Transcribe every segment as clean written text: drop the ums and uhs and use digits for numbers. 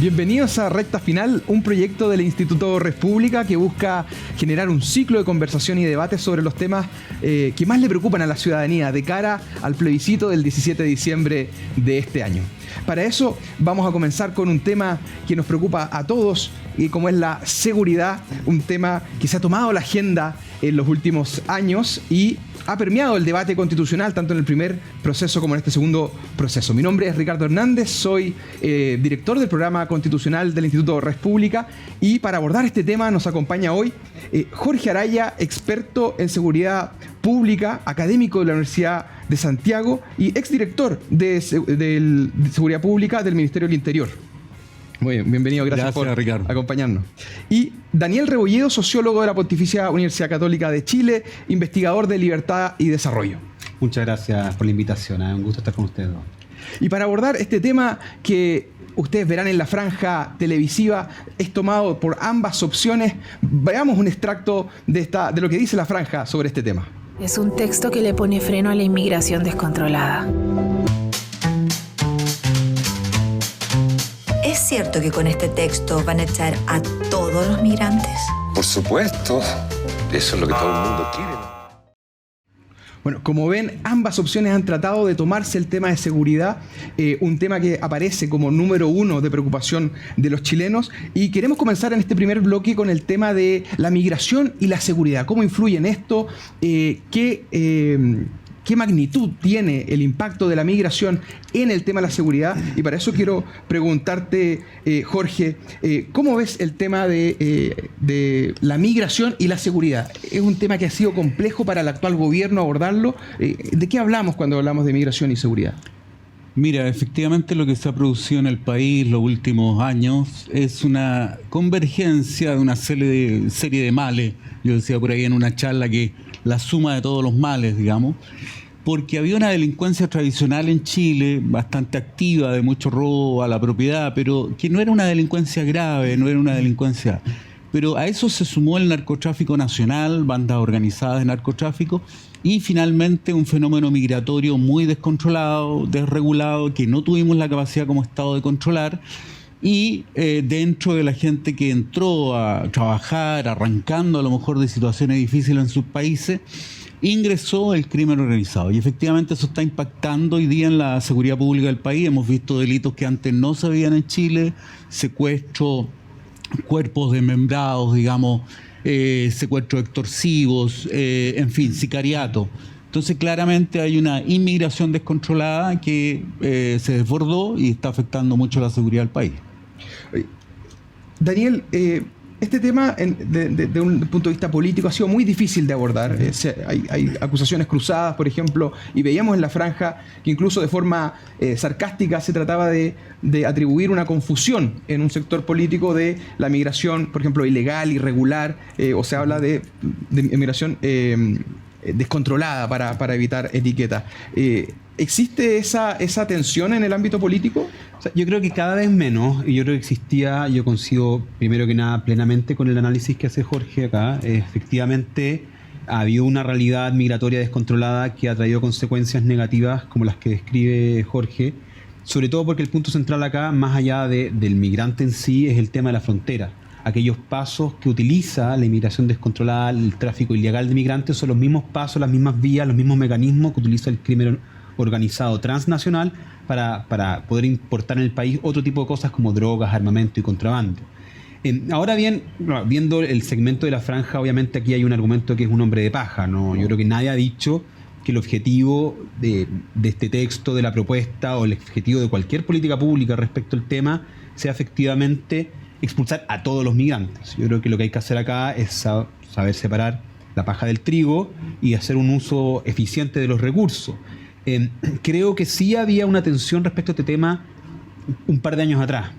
Bienvenidos a Recta Final, un proyecto del Instituto República que busca generar un ciclo de conversación y debate sobre los temas que más le preocupan a la ciudadanía de cara al plebiscito del 17 de diciembre de este año. Para eso vamos a comenzar con un tema que nos preocupa a todos, y como es la seguridad, un tema que se ha tomado la agenda en los últimos años y ha permeado el debate constitucional tanto en el primer proceso como en este segundo proceso. Mi nombre es Ricardo Hernández, soy director del programa constitucional del Instituto República, y para abordar este tema nos acompaña hoy Jorge Araya, experto en seguridad pública, académico de la Universidad de Santiago y exdirector de Seguridad Pública del Ministerio del Interior. Muy bien, bienvenido, gracias por Ricardo, acompañarnos. Y Daniel Rebolledo, sociólogo de la Pontificia Universidad Católica de Chile, investigador de libertad y desarrollo. Muchas gracias por la invitación, un gusto estar con ustedes dos. Y para abordar este tema que ustedes verán en la franja televisiva, es tomado por ambas opciones, veamos un extracto de lo que dice la franja sobre este tema. Es un texto que le pone freno a la inmigración descontrolada. ¿Es cierto que con este texto van a echar a todos los migrantes? Por supuesto. Eso es lo que todo el mundo quiere. Bueno, como ven, ambas opciones han tratado de tomarse el tema de seguridad, un tema que aparece como número uno de preocupación de los chilenos, y queremos comenzar en este primer bloque con el tema de la migración y la seguridad. ¿Cómo influye en esto? ¿Qué magnitud tiene el impacto de la migración en el tema de la seguridad? Y para eso quiero preguntarte, Jorge, ¿cómo ves el tema de la migración y la seguridad? ¿Es un tema que ha sido complejo para el actual gobierno abordarlo? ¿De qué hablamos cuando hablamos de migración y seguridad? Mira, efectivamente lo que se ha producido en el país los últimos años es una convergencia de una serie de males. Yo decía por ahí en una charla que la suma de todos los males, digamos, porque había una delincuencia tradicional en Chile bastante activa, de mucho robo a la propiedad, pero que no era una delincuencia grave, no era una delincuencia. Pero a eso se sumó el narcotráfico nacional, bandas organizadas de narcotráfico, y finalmente un fenómeno migratorio muy descontrolado, desregulado, que no tuvimos la capacidad como Estado de controlar. Y dentro de la gente que entró a trabajar, arrancando a lo mejor de situaciones difíciles en sus países, ingresó el crimen organizado. Y efectivamente eso está impactando hoy día en la seguridad pública del país. Hemos visto delitos que antes no se veían en Chile: secuestro, cuerpos desmembrados, digamos, secuestros extorsivos, en fin, sicariato. Entonces claramente hay una inmigración descontrolada que se desbordó y está afectando mucho la seguridad del país. Daniel, este tema de un punto de vista político ha sido muy difícil de abordar. Hay acusaciones cruzadas, por ejemplo, y veíamos en la franja que incluso de forma sarcástica se trataba de atribuir una confusión en un sector político de la migración, por ejemplo, ilegal, irregular, o se habla de migración descontrolada para evitar etiquetas. ¿Existe esa tensión en el ámbito político? O sea, yo creo que cada vez menos, y yo creo que existía, yo coincido primero que nada plenamente con el análisis que hace Jorge acá. Efectivamente ha habido una realidad migratoria descontrolada que ha traído consecuencias negativas como las que describe Jorge, sobre todo porque el punto central acá, más allá del migrante en sí, es el tema de la frontera. Aquellos pasos que utiliza la inmigración descontrolada, el tráfico ilegal de migrantes, son los mismos pasos, las mismas vías, los mismos mecanismos que utiliza el crimen organizado transnacional para poder importar en el país otro tipo de cosas como drogas, armamento y contrabando. Ahora bien, viendo el segmento de la franja, obviamente aquí hay un argumento que es un hombre de paja, ¿no? Yo creo que nadie ha dicho que el objetivo de este texto, de la propuesta, o el objetivo de cualquier política pública respecto al tema sea efectivamente expulsar a todos los migrantes. Yo creo que lo que hay que hacer acá es saber separar la paja del trigo y hacer un uso eficiente de los recursos. Creo que sí había una tensión respecto a este tema un par de años atrás,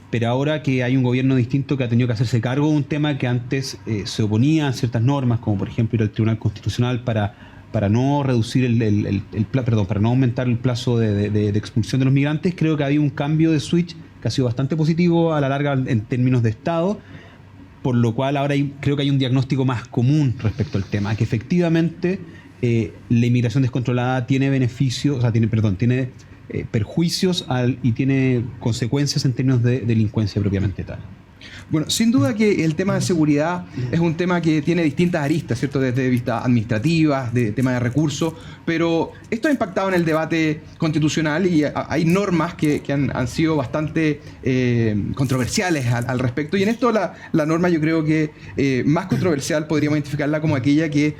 pero ahora que hay un gobierno distinto que ha tenido que hacerse cargo de un tema que antes se oponía a ciertas normas, como por ejemplo ir al Tribunal Constitucional para no reducir para no aumentar el plazo de expulsión de los migrantes, creo que había un cambio de switch que ha sido bastante positivo a la larga en términos de Estado, por lo cual ahora creo que hay un diagnóstico más común respecto al tema, que efectivamente la inmigración descontrolada tiene beneficios, tiene perjuicios y tiene consecuencias en términos de delincuencia propiamente tal. Bueno, sin duda que el tema de seguridad es un tema que tiene distintas aristas, ¿cierto? Desde vistas administrativas, de tema de recursos, pero esto ha impactado en el debate constitucional y hay normas que han sido bastante controversiales al respecto. Y en esto la norma yo creo que más controversial podríamos identificarla como aquella que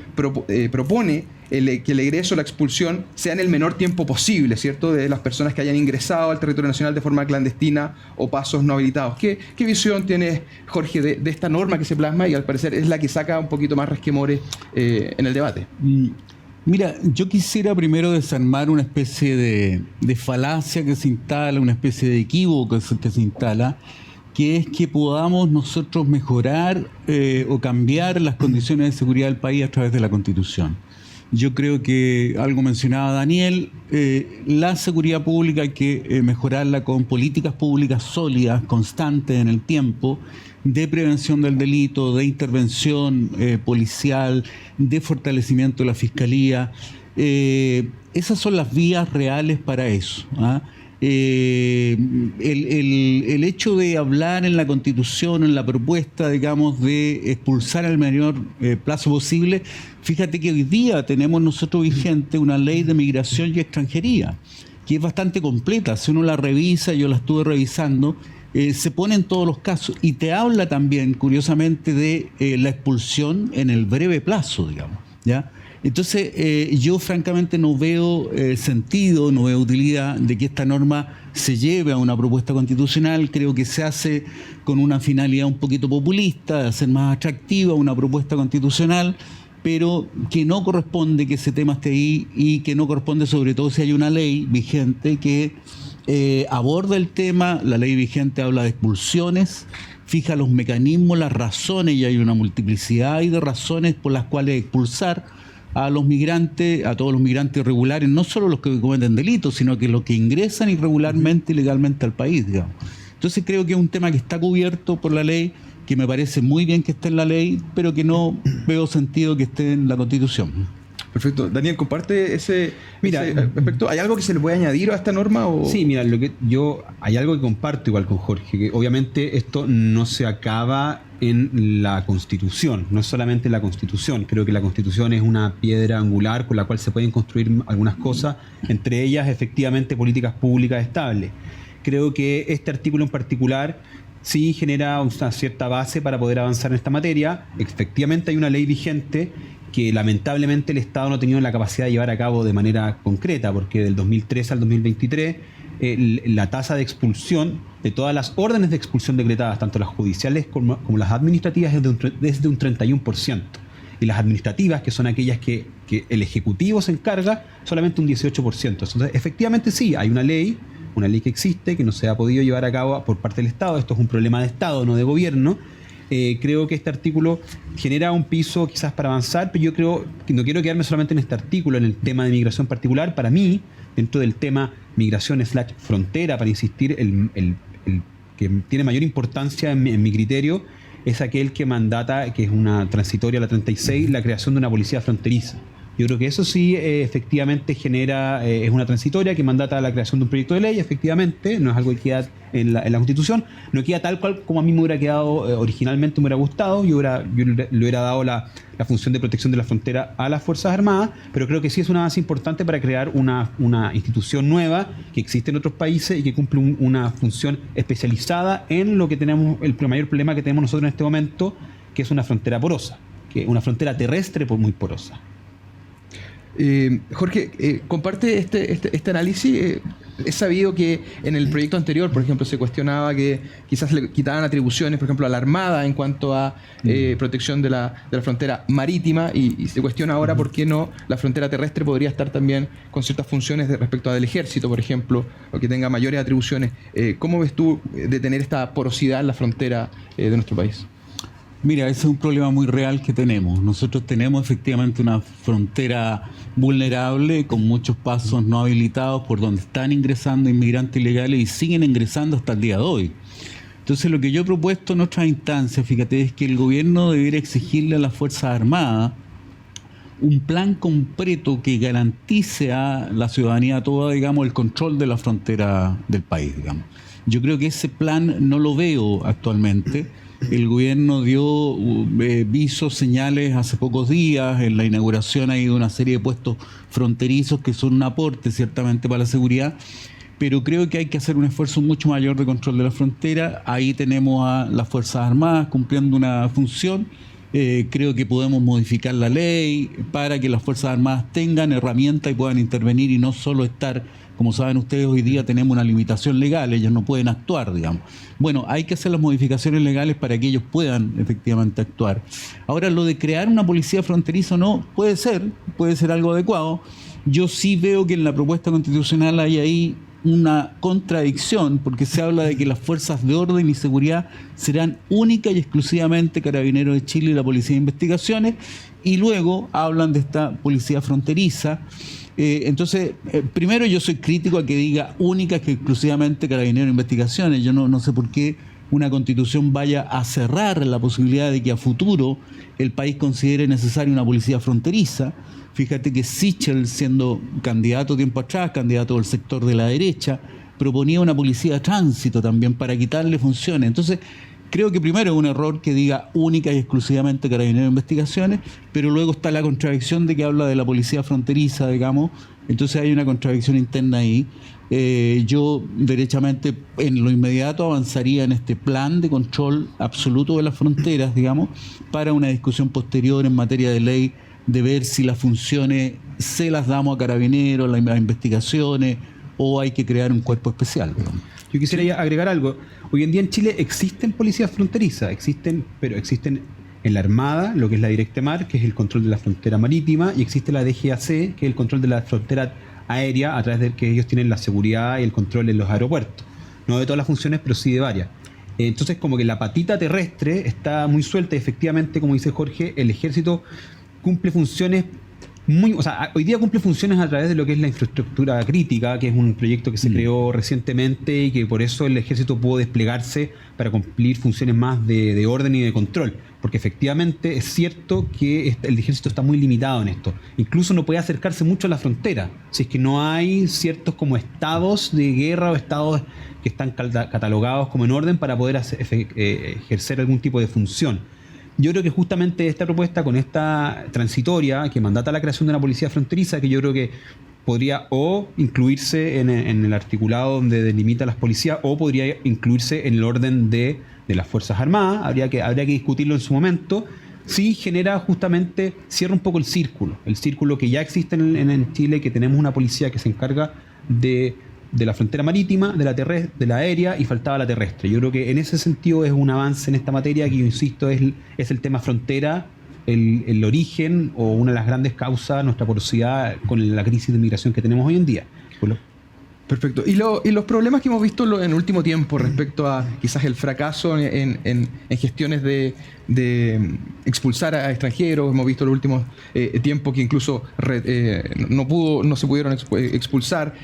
propone que el egreso o la expulsión sea en el menor tiempo posible, ¿cierto? De las personas que hayan ingresado al territorio nacional de forma clandestina o pasos no habilitados. ¿Qué visión tienes, Jorge, de esta norma que se plasma y al parecer es la que saca un poquito más resquemores en el debate? Mira, yo quisiera primero desarmar una especie de falacia que se instala, una especie de equívoco que se instala, que es que podamos nosotros mejorar o cambiar las condiciones de seguridad del país a través de la Constitución. Yo creo que algo mencionaba Daniel, la seguridad pública hay que mejorarla con políticas públicas sólidas, constantes en el tiempo, de prevención del delito, de intervención policial, de fortalecimiento de la fiscalía. Esas son las vías reales para eso, ¿ah? El hecho de hablar en la Constitución, en la propuesta, digamos, de expulsar al menor plazo posible, fíjate que hoy día tenemos nosotros vigente una ley de migración y extranjería, que es bastante completa. Si uno la revisa, yo la estuve revisando, se pone en todos los casos y te habla también, curiosamente, de la expulsión en el breve plazo, digamos, ¿ya? Entonces, yo francamente no veo sentido, no veo utilidad de que esta norma se lleve a una propuesta constitucional. Creo que se hace con una finalidad un poquito populista, de hacer más atractiva una propuesta constitucional, pero que no corresponde que ese tema esté ahí y que no corresponde sobre todo si hay una ley vigente que aborda el tema. La ley vigente habla de expulsiones, fija los mecanismos, las razones, y hay una multiplicidad de razones por las cuales expulsar a los migrantes, a todos los migrantes irregulares, no solo los que cometen delitos, sino que los que ingresan irregularmente y legalmente al país, digamos. Entonces creo que es un tema que está cubierto por la ley, que me parece muy bien que esté en la ley, pero que no veo sentido que esté en la Constitución. Perfecto. Daniel, ¿comparte ese aspecto? ¿Hay algo que se le puede añadir a esta norma? O? Sí, mira, hay algo que comparto igual con Jorge, que obviamente esto no se acaba en la Constitución, no es solamente la Constitución. Creo que la Constitución es una piedra angular con la cual se pueden construir algunas cosas, entre ellas efectivamente políticas públicas estables. Creo que este artículo en particular sí genera una cierta base para poder avanzar en esta materia. Efectivamente hay una ley vigente que lamentablemente el Estado no ha tenido la capacidad de llevar a cabo de manera concreta, porque del 2013 al 2023 la tasa de expulsión de todas las órdenes de expulsión decretadas, tanto las judiciales como las administrativas, es de un 31%. Y las administrativas, que son aquellas que el Ejecutivo se encarga, solamente un 18%. Entonces, efectivamente sí, hay una ley que existe, que no se ha podido llevar a cabo por parte del Estado. Esto es un problema de Estado, no de gobierno. Creo que este artículo genera un piso quizás para avanzar, pero yo creo que no quiero quedarme solamente en este artículo, en el tema de migración particular. Para mí, dentro del tema migración/frontera, para insistir, el que tiene mayor importancia en mi criterio es aquel que mandata, que es una transitoria, la 36, la creación de una policía fronteriza. Yo creo que eso sí efectivamente es una transitoria que mandata la creación de un proyecto de ley, efectivamente, no es algo que queda en la Constitución, no queda tal cual como a mí me hubiera quedado originalmente, me hubiera gustado. Yo le hubiera dado la función de protección de la frontera a las Fuerzas Armadas, pero creo que sí es un avance importante para crear una institución nueva que existe en otros países y que cumple una función especializada en lo que tenemos, el mayor problema que tenemos nosotros en este momento, que es una frontera porosa, que una frontera terrestre muy porosa. Jorge, comparte este análisis. Es sabido que en el proyecto anterior, por ejemplo, se cuestionaba que quizás le quitaban atribuciones, por ejemplo, a la Armada en cuanto a protección de la frontera marítima, y se cuestiona ahora por qué no la frontera terrestre podría estar también con ciertas funciones respecto al ejército, por ejemplo, o que tenga mayores atribuciones. ¿Cómo ves tú de tener esta porosidad en la frontera de nuestro país? Mira, ese es un problema muy real que tenemos. Nosotros tenemos efectivamente una frontera vulnerable con muchos pasos no habilitados por donde están ingresando inmigrantes ilegales y siguen ingresando hasta el día de hoy. Entonces, lo que yo he propuesto en otras instancias, fíjate, es que el gobierno debiera exigirle a las Fuerzas Armadas un plan completo que garantice a la ciudadanía toda, digamos, el control de la frontera del país, digamos. Yo creo que ese plan no lo veo actualmente. El gobierno dio visos, señales hace pocos días. En la inauguración ha ido una serie de puestos fronterizos que son un aporte ciertamente para la seguridad, pero creo que hay que hacer un esfuerzo mucho mayor de control de la frontera. Ahí tenemos a las Fuerzas Armadas cumpliendo una función. Creo que podemos modificar la ley para que las Fuerzas Armadas tengan herramientas y puedan intervenir y no solo estar, como saben ustedes, hoy día tenemos una limitación legal, ellos no pueden actuar, digamos. Bueno, hay que hacer las modificaciones legales para que ellos puedan efectivamente actuar. Ahora, lo de crear una policía fronteriza no puede ser algo adecuado. Yo sí veo que en la propuesta constitucional hay ahí una contradicción, porque se habla de que las fuerzas de orden y seguridad serán única y exclusivamente Carabineros de Chile y la Policía de Investigaciones, y luego hablan de esta policía fronteriza. Entonces, primero yo soy crítico a que diga única que exclusivamente Carabineros de Investigaciones. Yo no sé por qué una constitución vaya a cerrar la posibilidad de que a futuro el país considere necesaria una policía fronteriza. Fíjate que Sichel, siendo candidato tiempo atrás, candidato del sector de la derecha, proponía una policía de tránsito también para quitarle funciones. Entonces, creo que primero es un error que diga única y exclusivamente Carabineros de Investigaciones, pero luego está la contradicción de que habla de la policía fronteriza, digamos. Entonces hay una contradicción interna ahí. Yo derechamente en lo inmediato avanzaría en este plan de control absoluto de las fronteras, digamos, para una discusión posterior en materia de ley, de ver si las funciones se las damos a Carabineros, las investigaciones, o hay que crear un cuerpo especial, digamos. Yo quisiera agregar algo. Hoy en día en Chile existen policías fronterizas, pero existen en la Armada, lo que es la Directa Mar, que es el control de la frontera marítima, y existe la DGAC, que es el control de la frontera aérea, a través de que ellos tienen la seguridad y el control en los aeropuertos. No de todas las funciones, pero sí de varias. Entonces, como que la patita terrestre está muy suelta, y efectivamente, como dice Jorge, el ejército cumple funciones hoy día cumple funciones a través de lo que es la infraestructura crítica, que es un proyecto que se creó recientemente y que por eso el ejército pudo desplegarse para cumplir funciones más de orden y de control. Porque efectivamente es cierto que el ejército está muy limitado en esto. Incluso no puede acercarse mucho a la frontera, si es que no hay ciertos como estados de guerra o estados que están catalogados como en orden para poder ejercer algún tipo de función. Yo creo que justamente esta propuesta, con esta transitoria que mandata la creación de una policía fronteriza, que yo creo que podría o incluirse en el articulado donde delimita las policías, o podría incluirse en el orden de las Fuerzas Armadas, habría que discutirlo en su momento. Sí genera justamente, cierra un poco el círculo que ya existe en Chile, que tenemos una policía que se encarga de la frontera marítima, de la aérea, y faltaba la terrestre. Yo creo que en ese sentido es un avance en esta materia que, yo insisto, es el tema frontera, el origen o una de las grandes causas de nuestra porosidad con la crisis de migración que tenemos hoy en día. Perfecto. Y los problemas que hemos visto en el último tiempo respecto a quizás el fracaso en gestiones de expulsar a extranjeros, hemos visto en los últimos tiempos que incluso no se pudieron expulsar,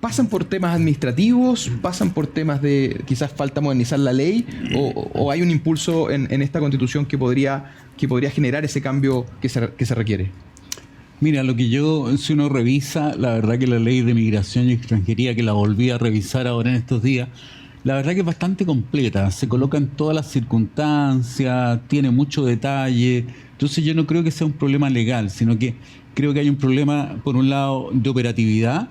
¿pasan por temas administrativos? ¿Pasan por temas de quizás falta modernizar la ley? ¿O hay un impulso en esta Constitución que podría generar ese cambio que se requiere? Mira, si uno revisa, la verdad que la ley de migración y extranjería, que la volví a revisar ahora en estos días, la verdad que es bastante completa, se colocan todas las circunstancias, tiene mucho detalle. Entonces yo no creo que sea un problema legal, sino que creo que hay un problema, por un lado, de operatividad.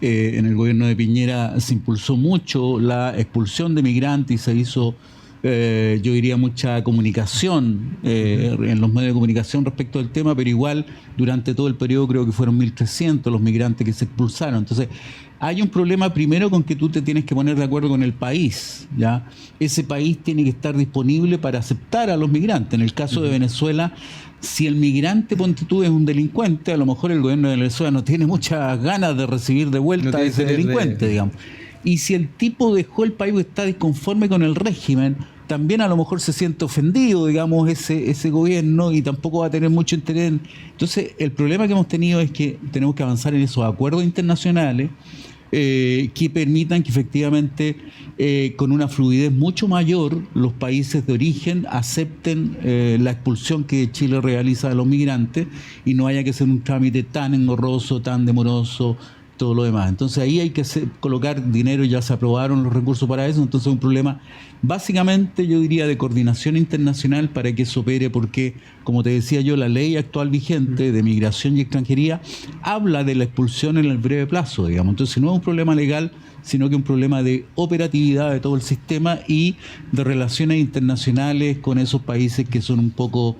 En el gobierno de Piñera se impulsó mucho la expulsión de migrantes y se hizo, yo diría, mucha comunicación en los medios de comunicación respecto del tema, pero igual durante todo el periodo creo que fueron 1.300 los migrantes que se expulsaron. Entonces hay un problema primero con que tú te tienes que poner de acuerdo con el país, ¿ya? Ese país tiene que estar disponible para aceptar a los migrantes. En el caso de Venezuela, si el migrante, ponte tú, es un delincuente, a lo mejor el gobierno de Venezuela no tiene muchas ganas de recibir de vuelta a ese delincuente, digamos. Y si el tipo dejó el país o está disconforme con el régimen, también a lo mejor se siente ofendido, digamos, ese gobierno, y tampoco va a tener mucho interés. Entonces, el problema que hemos tenido es que tenemos que avanzar en esos acuerdos internacionales que permitan que efectivamente con una fluidez mucho mayor los países de origen acepten la expulsión que Chile realiza de los migrantes y no haya que hacer un trámite tan engorroso, tan demoroso, todo lo demás. Entonces ahí hay que colocar dinero, ya se aprobaron los recursos para eso, entonces es un problema básicamente, yo diría, de coordinación internacional para que eso opere, porque, como te decía yo, la ley actual vigente de migración y extranjería habla de la expulsión en el breve plazo, digamos. Entonces no es un problema legal, sino que un problema de operatividad de todo el sistema y de relaciones internacionales con esos países que son un poco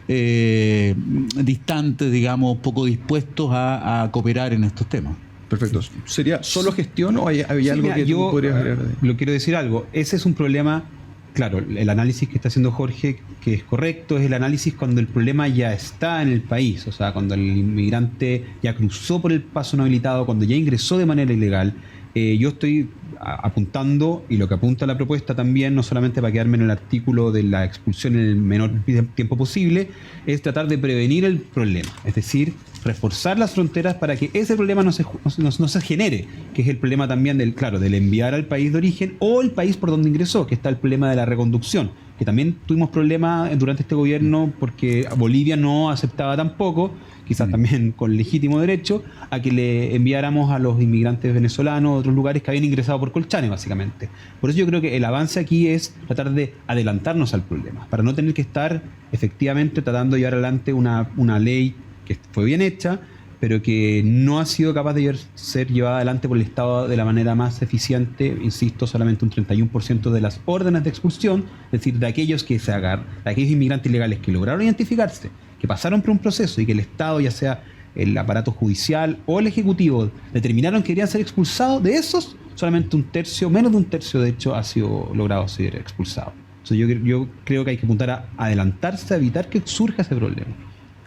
distantes, digamos, poco dispuestos a cooperar en estos temas. Perfecto. ¿Sería solo gestión o hay algo mira, que tú podrías agregar? Lo quiero decir algo. Ese es un problema, claro, el análisis que está haciendo Jorge, que es correcto, es el análisis cuando el problema ya está en el país, o sea, cuando el inmigrante ya cruzó por el paso no habilitado, cuando ya ingresó de manera ilegal. Yo estoy apuntando, y lo que apunta la propuesta también, no solamente para quedarme en el artículo de la expulsión en el menor tiempo posible, es tratar de prevenir el problema, es decir, reforzar las fronteras para que ese problema no se genere, que es el problema también del enviar al país de origen o el país por donde ingresó, que está el problema de la reconducción, que también tuvimos problemas durante este gobierno porque Bolivia no aceptaba tampoco, quizás también con legítimo derecho, a que le enviáramos a los inmigrantes venezolanos a otros lugares que habían ingresado por Colchane, básicamente. Por eso yo creo que el avance aquí es tratar de adelantarnos al problema, para no tener que estar efectivamente tratando de llevar adelante una ley que fue bien hecha, pero que no ha sido capaz de ser llevada adelante por el Estado de la manera más eficiente. Insisto, solamente un 31% de las órdenes de expulsión, es decir, de aquellos que de aquellos inmigrantes ilegales que lograron identificarse, que pasaron por un proceso y que el Estado, ya sea el aparato judicial o el ejecutivo, determinaron que querían ser expulsados, de esos, solamente un tercio, menos de un tercio de hecho, ha sido logrado ser expulsado. Entonces yo creo que hay que apuntar a adelantarse, a evitar que surja ese problema.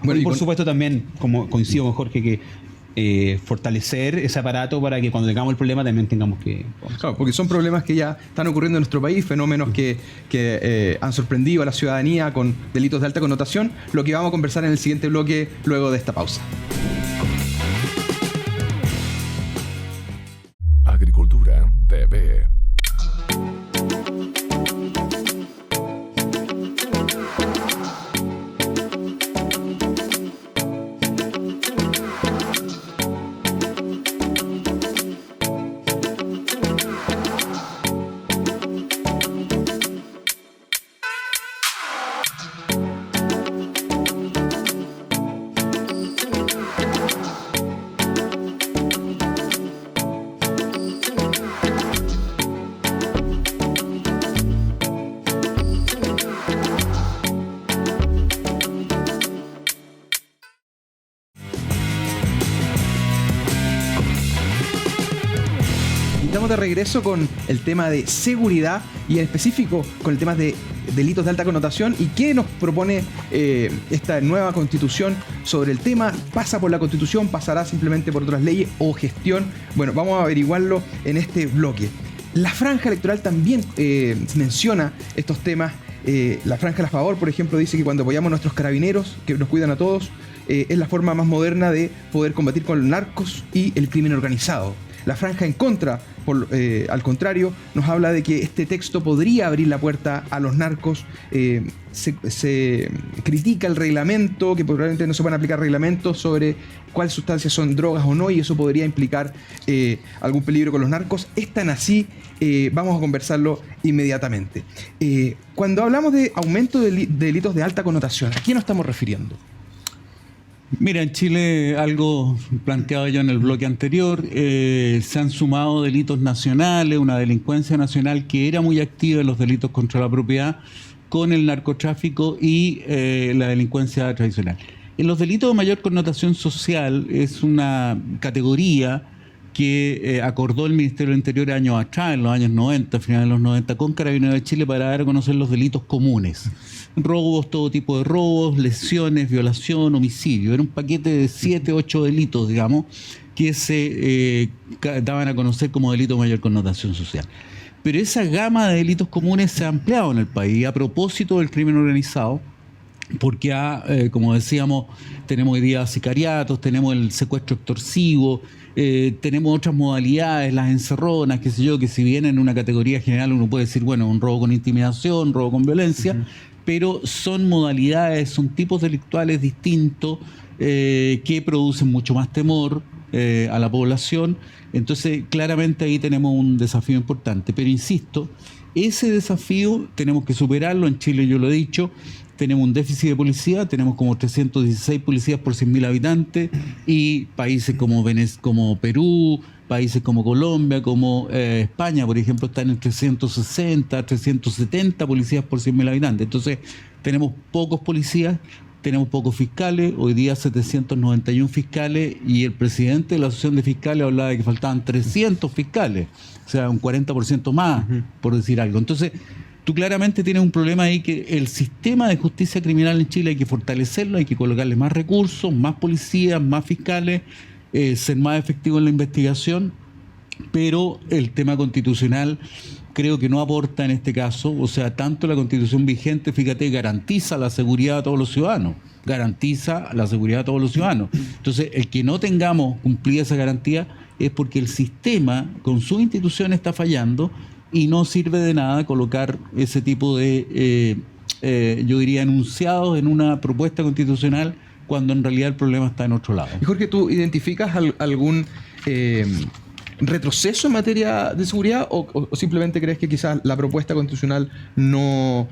Bueno, y por supuesto también, como coincido con Jorge, que fortalecer ese aparato para que cuando tengamos el problema también tengamos que... Claro, porque son problemas que ya están ocurriendo en nuestro país, fenómenos que han sorprendido a la ciudadanía con delitos de alta connotación, lo que vamos a conversar en el siguiente bloque luego de esta pausa. Agricultura TV. Estamos de regreso con el tema de seguridad y en específico con el tema de delitos de alta connotación y qué nos propone esta nueva constitución sobre el tema. ¿Pasa por la constitución? ¿Pasará simplemente por otras leyes o gestión? Bueno, vamos a averiguarlo en este bloque. La franja electoral también menciona estos temas. La franja a la favor, por ejemplo, dice que cuando apoyamos a nuestros carabineros, que nos cuidan a todos, es la forma más moderna de poder combatir con los narcos y el crimen organizado. La franja en contra, al contrario, nos habla de que este texto podría abrir la puerta a los narcos. Se critica el reglamento, que probablemente no se van a aplicar reglamentos sobre cuáles sustancias son drogas o no, y eso podría implicar algún peligro con los narcos. Es tan así, vamos a conversarlo inmediatamente. Cuando hablamos de aumento de delitos de alta connotación, ¿a qué nos estamos refiriendo? Mira, en Chile, algo planteado yo en el bloque anterior, se han sumado delitos nacionales, una delincuencia nacional que era muy activa en los delitos contra la propiedad, con el narcotráfico y la delincuencia tradicional. En los delitos de mayor connotación social es una categoría que acordó el Ministerio del Interior años atrás, en los años 90, finales de los 90, con Carabineros de Chile para dar a conocer los delitos comunes. Robos, todo tipo de robos, lesiones, violación, homicidio. Era un paquete de 7, 8 delitos, digamos, que se daban a conocer como delitos de mayor connotación social. Pero esa gama de delitos comunes se ha ampliado en el país. A propósito del crimen organizado, porque como decíamos, tenemos hoy día sicariatos, tenemos el secuestro extorsivo, tenemos otras modalidades, las encerronas, qué sé yo, que si bien en una categoría general uno puede decir, bueno, un robo con intimidación, robo con violencia, pero son modalidades, son tipos delictuales distintos que producen mucho más temor a la población. Entonces, claramente ahí tenemos un desafío importante. Pero insisto, ese desafío tenemos que superarlo. En Chile, yo lo he dicho, tenemos un déficit de policía, tenemos como 316 policías por 100.000 habitantes, y países como Perú, países como Colombia, como España, por ejemplo, están en 360, 370 policías por 100.000 habitantes. Entonces, tenemos pocos policías, tenemos pocos fiscales, hoy día 791 fiscales, y el presidente de la Asociación de Fiscales hablaba de que faltaban 300 fiscales, o sea, un 40% más, por decir algo. Entonces, tú claramente tienes un problema ahí, que el sistema de justicia criminal en Chile hay que fortalecerlo, hay que colocarle más recursos, más policías, más fiscales, ser más efectivo en la investigación, pero el tema constitucional creo que no aporta en este caso. O sea, tanto la Constitución vigente, fíjate, garantiza la seguridad a todos los ciudadanos, Entonces, el que no tengamos cumplida esa garantía es porque el sistema con su institución está fallando, y no sirve de nada colocar ese tipo de, yo diría, enunciados en una propuesta constitucional, cuando en realidad el problema está en otro lado. Y Jorge, ¿tú identificas algún retroceso en materia de seguridad, o simplemente crees que quizás la propuesta constitucional no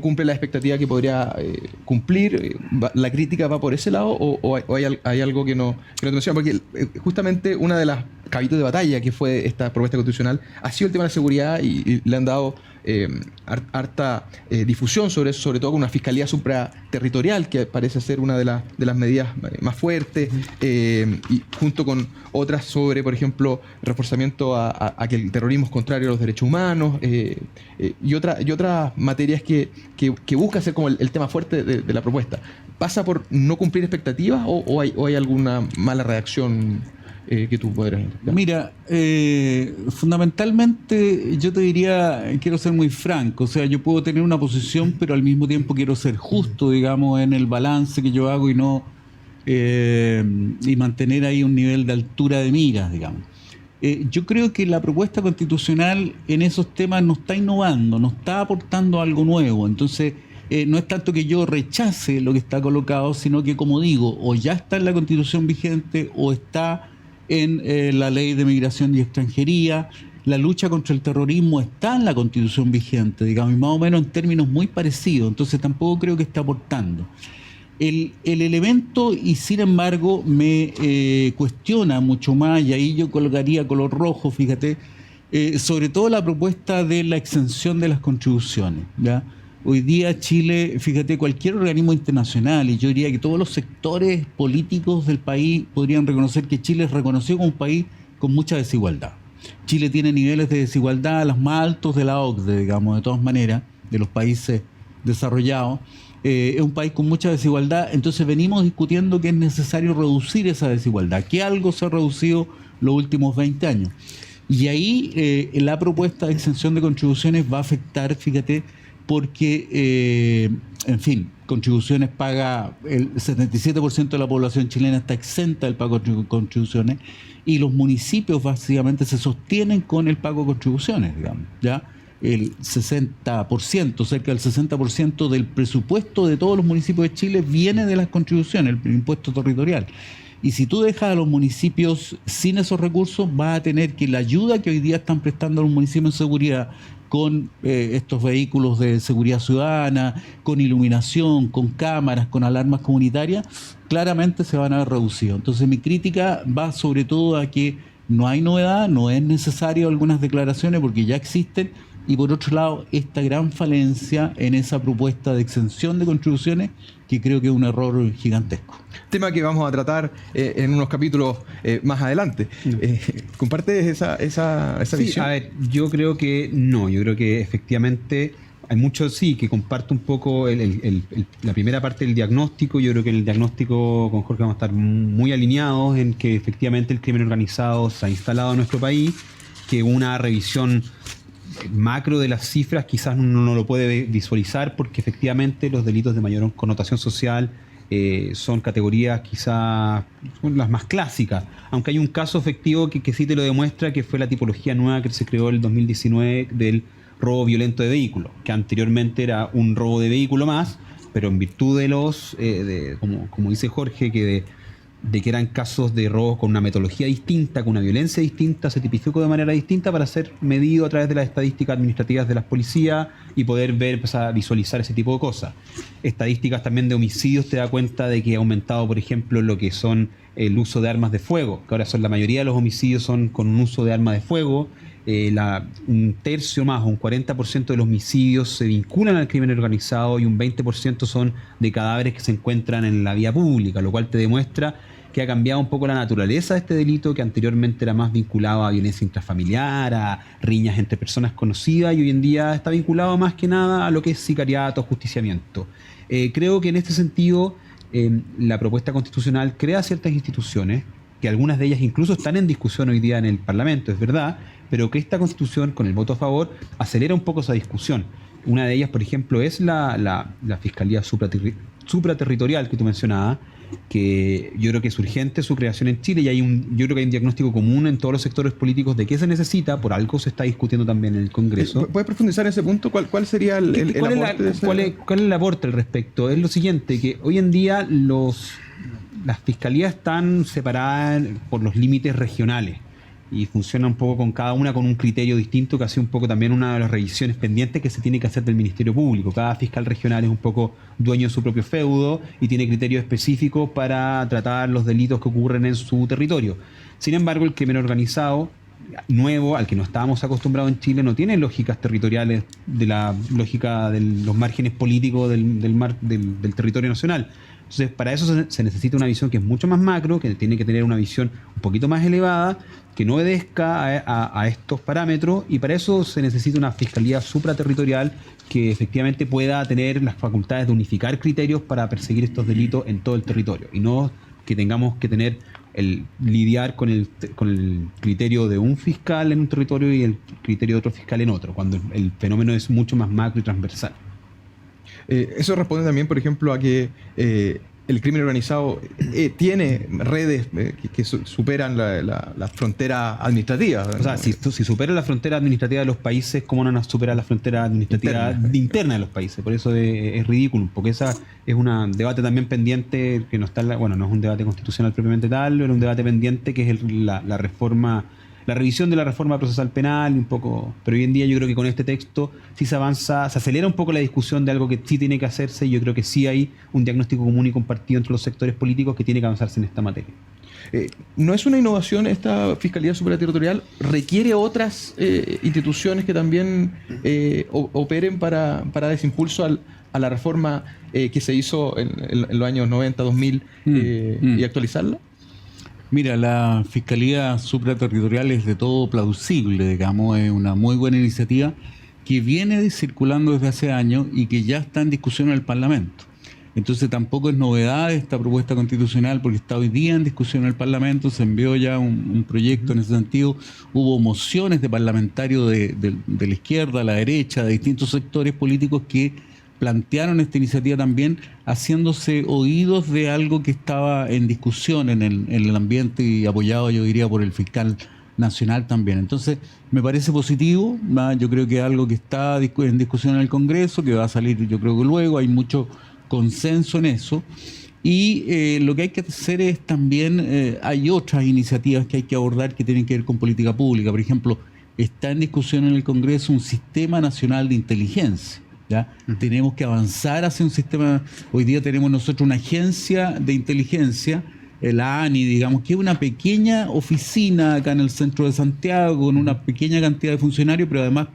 cumple la expectativa que podría cumplir? ¿La crítica va por ese lado, o hay algo que no te menciona? Porque justamente una de las cabitos de batalla que fue esta propuesta constitucional ha sido el tema de la seguridad, y le han dado harta difusión sobre eso, sobre todo con una fiscalía supraterritorial, que parece ser una de las medidas más fuertes, y junto con otras sobre, por ejemplo, reforzamiento a que el terrorismo es contrario a los derechos humanos, y otras materias que busca ser como el tema fuerte de la propuesta. ¿Pasa por no cumplir expectativas, o hay alguna mala reacción que tú podrás dar? Mira, fundamentalmente yo te diría, quiero ser muy franco, o sea, yo puedo tener una posición, pero al mismo tiempo quiero ser justo, digamos, en el balance que yo hago, y mantener ahí un nivel de altura de miras, digamos. Yo creo que la propuesta constitucional en esos temas no está innovando, no está aportando algo nuevo. Entonces, no es tanto que yo rechace lo que está colocado, sino que, como digo, o ya está en la Constitución vigente, o está en la Ley de Migración y Extranjería. La lucha contra el terrorismo está en la Constitución vigente, digamos, y más o menos en términos muy parecidos. Entonces, tampoco creo que esté aportando el elemento, y sin embargo me cuestiona mucho más, y ahí yo colocaría color rojo, fíjate, sobre todo la propuesta de la exención de las contribuciones, ¿ya? Hoy día Chile, fíjate, cualquier organismo internacional, y yo diría que todos los sectores políticos del país podrían reconocer que Chile es reconocido como un país con mucha desigualdad. Chile tiene niveles de desigualdad los más altos de la OCDE, digamos, de todas maneras, de los países desarrollados. Es un país con mucha desigualdad. Entonces venimos discutiendo que es necesario reducir esa desigualdad, que algo se ha reducido los últimos 20 años. Y ahí la propuesta de exención de contribuciones va a afectar, fíjate, porque, en fin, contribuciones paga el 77% de la población chilena, está exenta del pago de contribuciones, y los municipios básicamente se sostienen con el pago de contribuciones, digamos, ¿ya? El 60%, cerca del 60% del presupuesto de todos los municipios de Chile viene de las contribuciones, el impuesto territorial. Y si tú dejas a los municipios sin esos recursos, vas a tener que la ayuda que hoy día están prestando a los municipios en seguridad, con estos vehículos de seguridad ciudadana, con iluminación, con cámaras, con alarmas comunitarias, claramente se van a ver reducidos. Entonces mi crítica va sobre todo a que no hay novedad, no es necesario algunas declaraciones porque ya existen, y por otro lado esta gran falencia en esa propuesta de exención de contribuciones, que creo que es un error gigantesco. Tema que vamos a tratar en unos capítulos más adelante. ¿Compartes esa visión? A ver, yo creo que no, yo creo que efectivamente hay muchos, sí, que comparto un poco la primera parte del diagnóstico. Yo creo que en el diagnóstico con Jorge vamos a estar muy alineados en que efectivamente el crimen organizado se ha instalado en nuestro país, que una revisión macro de las cifras quizás uno no lo puede visualizar porque efectivamente los delitos de mayor connotación social son categorías quizás son las más clásicas, aunque hay un caso efectivo que sí te lo demuestra, que fue la tipología nueva que se creó en el 2019 del robo violento de vehículo, que anteriormente era un robo de vehículo más, pero en virtud de los, como dice Jorge, que de que eran casos de robos con una metodología distinta, con una violencia distinta, se tipificó de manera distinta para ser medido a través de las estadísticas administrativas de las policías y poder ver, pues, a visualizar ese tipo de cosas. Estadísticas también de homicidios te da cuenta de que ha aumentado, por ejemplo, lo que son el uso de armas de fuego, que ahora son la mayoría de los homicidios son con un uso de arma de fuego. Un tercio más o un 40% de los homicidios se vinculan al crimen organizado y un 20% son de cadáveres que se encuentran en la vía pública, lo cual te demuestra que ha cambiado un poco la naturaleza de este delito, que anteriormente era más vinculado a violencia intrafamiliar, a riñas entre personas conocidas, y hoy en día está vinculado más que nada a lo que es sicariato, justiciamiento. Creo que en este sentido la propuesta constitucional crea ciertas instituciones, que algunas de ellas incluso están en discusión hoy día en el Parlamento, es verdad, pero que esta Constitución, con el voto a favor, acelera un poco esa discusión. Una de ellas, por ejemplo, es la Fiscalía Supraterritorial que tú mencionabas, que yo creo que es urgente su creación en Chile, y yo creo que hay un diagnóstico común en todos los sectores políticos de qué se necesita, por algo se está discutiendo también en el Congreso. ¿Puedes profundizar en ese punto? ¿Cuál sería el aporte? ¿Cuál es el aporte al respecto? Es lo siguiente, que hoy en día las fiscalías están separadas por los límites regionales y funciona un poco con cada una con un criterio distinto, que hace un poco también una de las revisiones pendientes que se tiene que hacer del Ministerio Público. Cada fiscal regional es un poco dueño de su propio feudo y tiene criterios específicos para tratar los delitos que ocurren en su territorio. Sin embargo, el crimen organizado nuevo, al que no estábamos acostumbrados en Chile, no tiene lógicas territoriales de la lógica de los márgenes políticos del territorio nacional. Entonces, para eso se necesita una visión que es mucho más macro, que tiene que tener una visión un poquito más elevada, que no obedezca a estos parámetros, y para eso se necesita una fiscalía supraterritorial que efectivamente pueda tener las facultades de unificar criterios para perseguir estos delitos en todo el territorio, y no que tengamos que lidiar con el criterio de un fiscal en un territorio y el criterio de otro fiscal en otro, cuando el fenómeno es mucho más macro y transversal. Eso responde también, por ejemplo, a que el crimen organizado tiene redes que superan la frontera administrativa. O sea, si supera la frontera administrativa de los países, ¿cómo no nos supera la frontera administrativa interna de los países? Por eso es ridículo, porque esa es un debate también pendiente que no está, no es un debate constitucional propiamente tal, pero un debate pendiente que es la reforma, la revisión de la reforma procesal penal, un poco, pero hoy en día yo creo que con este texto sí se avanza, se acelera un poco la discusión de algo que sí tiene que hacerse, y yo creo que sí hay un diagnóstico común y compartido entre los sectores políticos que tiene que avanzarse en esta materia. ¿No es una innovación esta Fiscalía Supraterritorial? ¿Requiere otras instituciones que también operen para dar ese impulso a la reforma que se hizo en los años 90, 2000 y actualizarla? Mira, la Fiscalía Supraterritorial es de todo plausible, digamos, es una muy buena iniciativa que viene circulando desde hace años y que ya está en discusión en el Parlamento. Entonces tampoco es novedad esta propuesta constitucional, porque está hoy día en discusión en el Parlamento, se envió ya un proyecto en ese sentido, hubo mociones de parlamentarios de la izquierda, la derecha, de distintos sectores políticos que plantearon esta iniciativa también, haciéndose oídos de algo que estaba en discusión en el ambiente y apoyado, yo diría, por el fiscal nacional también. Entonces, me parece positivo, yo creo que es algo que está en discusión en el Congreso, que va a salir, yo creo que luego, hay mucho consenso en eso, y lo que hay que hacer es también, hay otras iniciativas que hay que abordar que tienen que ver con política pública. Por ejemplo, está en discusión en el Congreso un sistema nacional de inteligencia. ¿Ya? Tenemos que avanzar hacia un sistema. Hoy día tenemos nosotros una agencia de inteligencia, la ANI, digamos, que es una pequeña oficina acá en el centro de Santiago, con una pequeña cantidad de funcionarios, pero además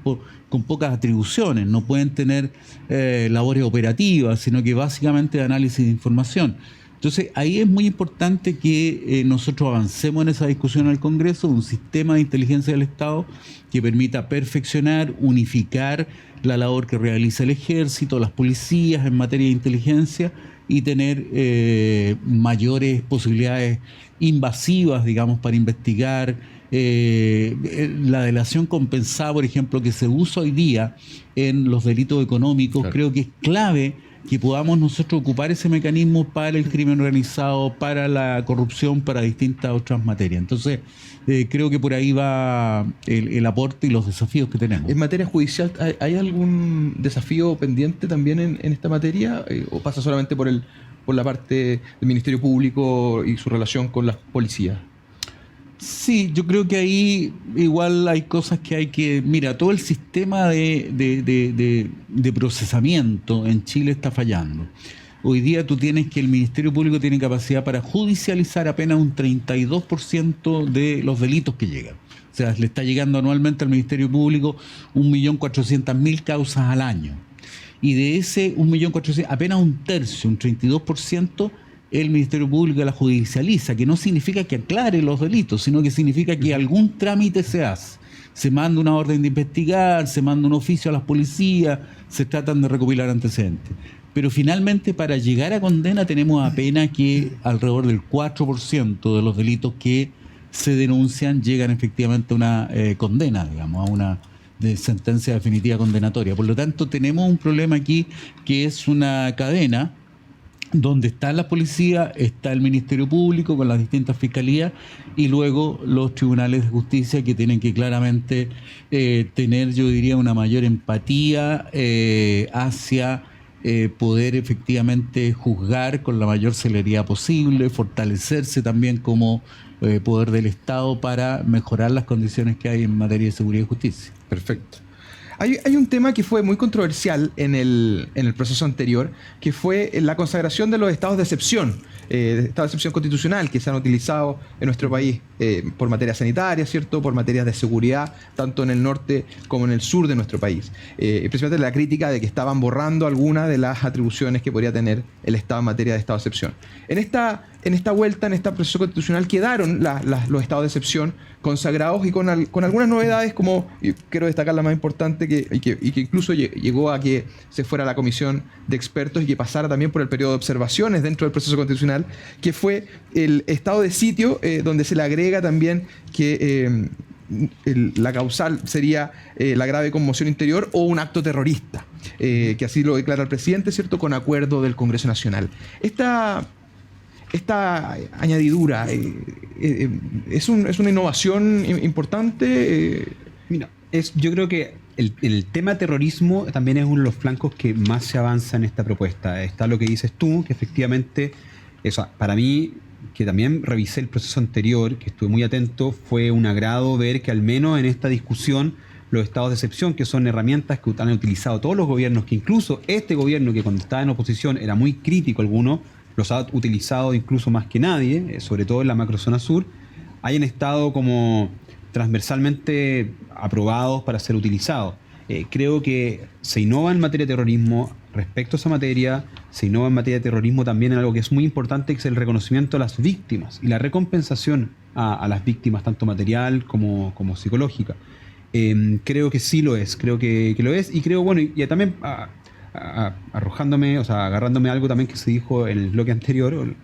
con pocas atribuciones. No pueden tener labores operativas, sino que básicamente de análisis de información. Entonces, ahí es muy importante que nosotros avancemos en esa discusión al Congreso, un sistema de inteligencia del Estado que permita perfeccionar, unificar la labor que realiza el Ejército, las policías en materia de inteligencia, y tener mayores posibilidades invasivas, digamos, para investigar La delación compensada, por ejemplo, que se usa hoy día en los delitos económicos, claro, creo que es clave que podamos nosotros ocupar ese mecanismo para el crimen organizado, para la corrupción, para distintas otras materias. Entonces, creo que por ahí va el aporte y los desafíos que tenemos. En materia judicial, ¿hay algún desafío pendiente también en esta materia? ¿O pasa solamente por la parte del Ministerio Público y su relación con las policías? Sí, yo creo que ahí igual hay cosas que hay que... Mira, todo el sistema de procesamiento en Chile está fallando. Hoy día tú tienes que el Ministerio Público tiene capacidad para judicializar apenas un 32% de los delitos que llegan. O sea, le está llegando anualmente al Ministerio Público 1.400.000 causas al año. Y de ese 1.400.000, apenas un tercio, un 32%, el Ministerio Público la judicializa, que no significa que aclare los delitos, sino que significa que algún trámite se hace. Se manda una orden de investigar, se manda un oficio a las policías, se tratan de recopilar antecedentes. Pero finalmente, para llegar a condena, tenemos apenas que alrededor del 4% de los delitos que se denuncian llegan efectivamente a una condena, digamos, a una sentencia definitiva condenatoria. Por lo tanto, tenemos un problema aquí que es una cadena donde está la policía, está el Ministerio Público con las distintas fiscalías y luego los tribunales de justicia que tienen que claramente tener, yo diría, una mayor empatía hacia poder efectivamente juzgar con la mayor celeridad posible, fortalecerse también como poder del Estado para mejorar las condiciones que hay en materia de seguridad y justicia. Perfecto. Hay un tema que fue muy controversial en el proceso anterior, que fue la consagración de los estados de excepción, estado de excepción constitucional que se han utilizado en nuestro país por materia sanitaria, ¿cierto? Por materias de seguridad, tanto en el norte como en el sur de nuestro país. Precisamente la crítica de que estaban borrando algunas de las atribuciones que podría tener el Estado en materia de estado de excepción. En esta vuelta, en este proceso constitucional, quedaron los estados de excepción consagrados y con algunas novedades, como quiero destacar la más importante, y que incluso llegó a que se fuera a la comisión de expertos y que pasara también por el periodo de observaciones dentro del proceso constitucional, que fue el estado de sitio, donde se le agrega también que la causal sería la grave conmoción interior o un acto terrorista, que así lo declara el presidente, ¿cierto?, con acuerdo del Congreso Nacional. Esta añadidura es una innovación importante. Mira, yo creo que el tema terrorismo también es uno de los flancos que más se avanza en esta propuesta. Está lo que dices tú, que efectivamente, para mí, que también revisé el proceso anterior, que estuve muy atento, fue un agrado ver que al menos en esta discusión los estados de excepción, que son herramientas que han utilizado todos los gobiernos, que incluso este gobierno, que cuando estaba en oposición era muy crítico alguno, los ha utilizado incluso más que nadie, sobre todo en la macrozona sur, hayan estado como transversalmente aprobados para ser utilizados. Creo que se innova en materia de terrorismo respecto a esa materia, se innova en materia de terrorismo también en algo que es muy importante, que es el reconocimiento a las víctimas y la recompensación a las víctimas, tanto material como psicológica. Creo que sí lo es, creo que lo es, y creo, bueno, y también agarrándome algo también que se dijo en el bloque anterior,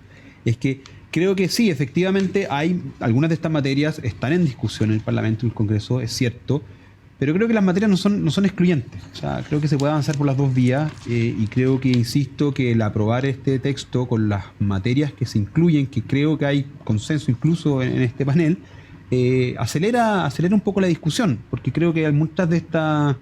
es que creo que sí, efectivamente hay algunas de estas materias están en discusión en el Parlamento, en el Congreso, es cierto, pero creo que las materias no son excluyentes. O sea, creo que se puede avanzar por las dos vías y creo que, insisto, que el aprobar este texto con las materias que se incluyen, que creo que hay consenso incluso en este panel, acelera un poco la discusión, porque creo que muchas de estas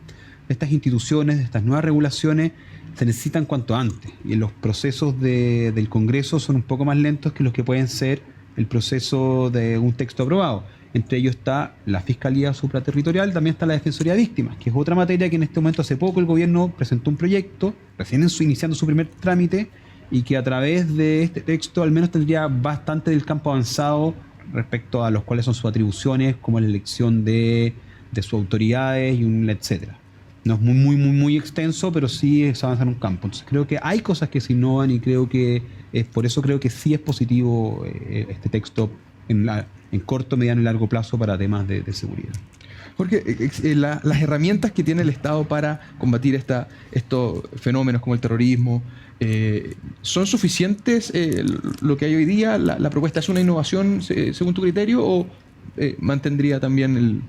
instituciones, de estas nuevas regulaciones, se necesitan cuanto antes. Y los procesos del Congreso son un poco más lentos que los que pueden ser el proceso de un texto aprobado. Entre ellos está la Fiscalía Supraterritorial, también está la Defensoría de Víctimas, que es otra materia que en este momento, hace poco, el gobierno presentó un proyecto, recién iniciando su primer trámite, y que a través de este texto al menos tendría bastante del campo avanzado respecto a los cuales son sus atribuciones, como la elección de sus autoridades y un etcétera. No es muy extenso, pero sí es avanzar en un campo. Entonces creo que hay cosas que se innovan y creo que por eso creo que sí es positivo este texto en corto, mediano y largo plazo para temas de seguridad. Porque las herramientas que tiene el Estado para combatir estos fenómenos como el terrorismo, ¿son suficientes lo que hay hoy día? ¿La propuesta es una innovación según tu criterio o mantendría también el...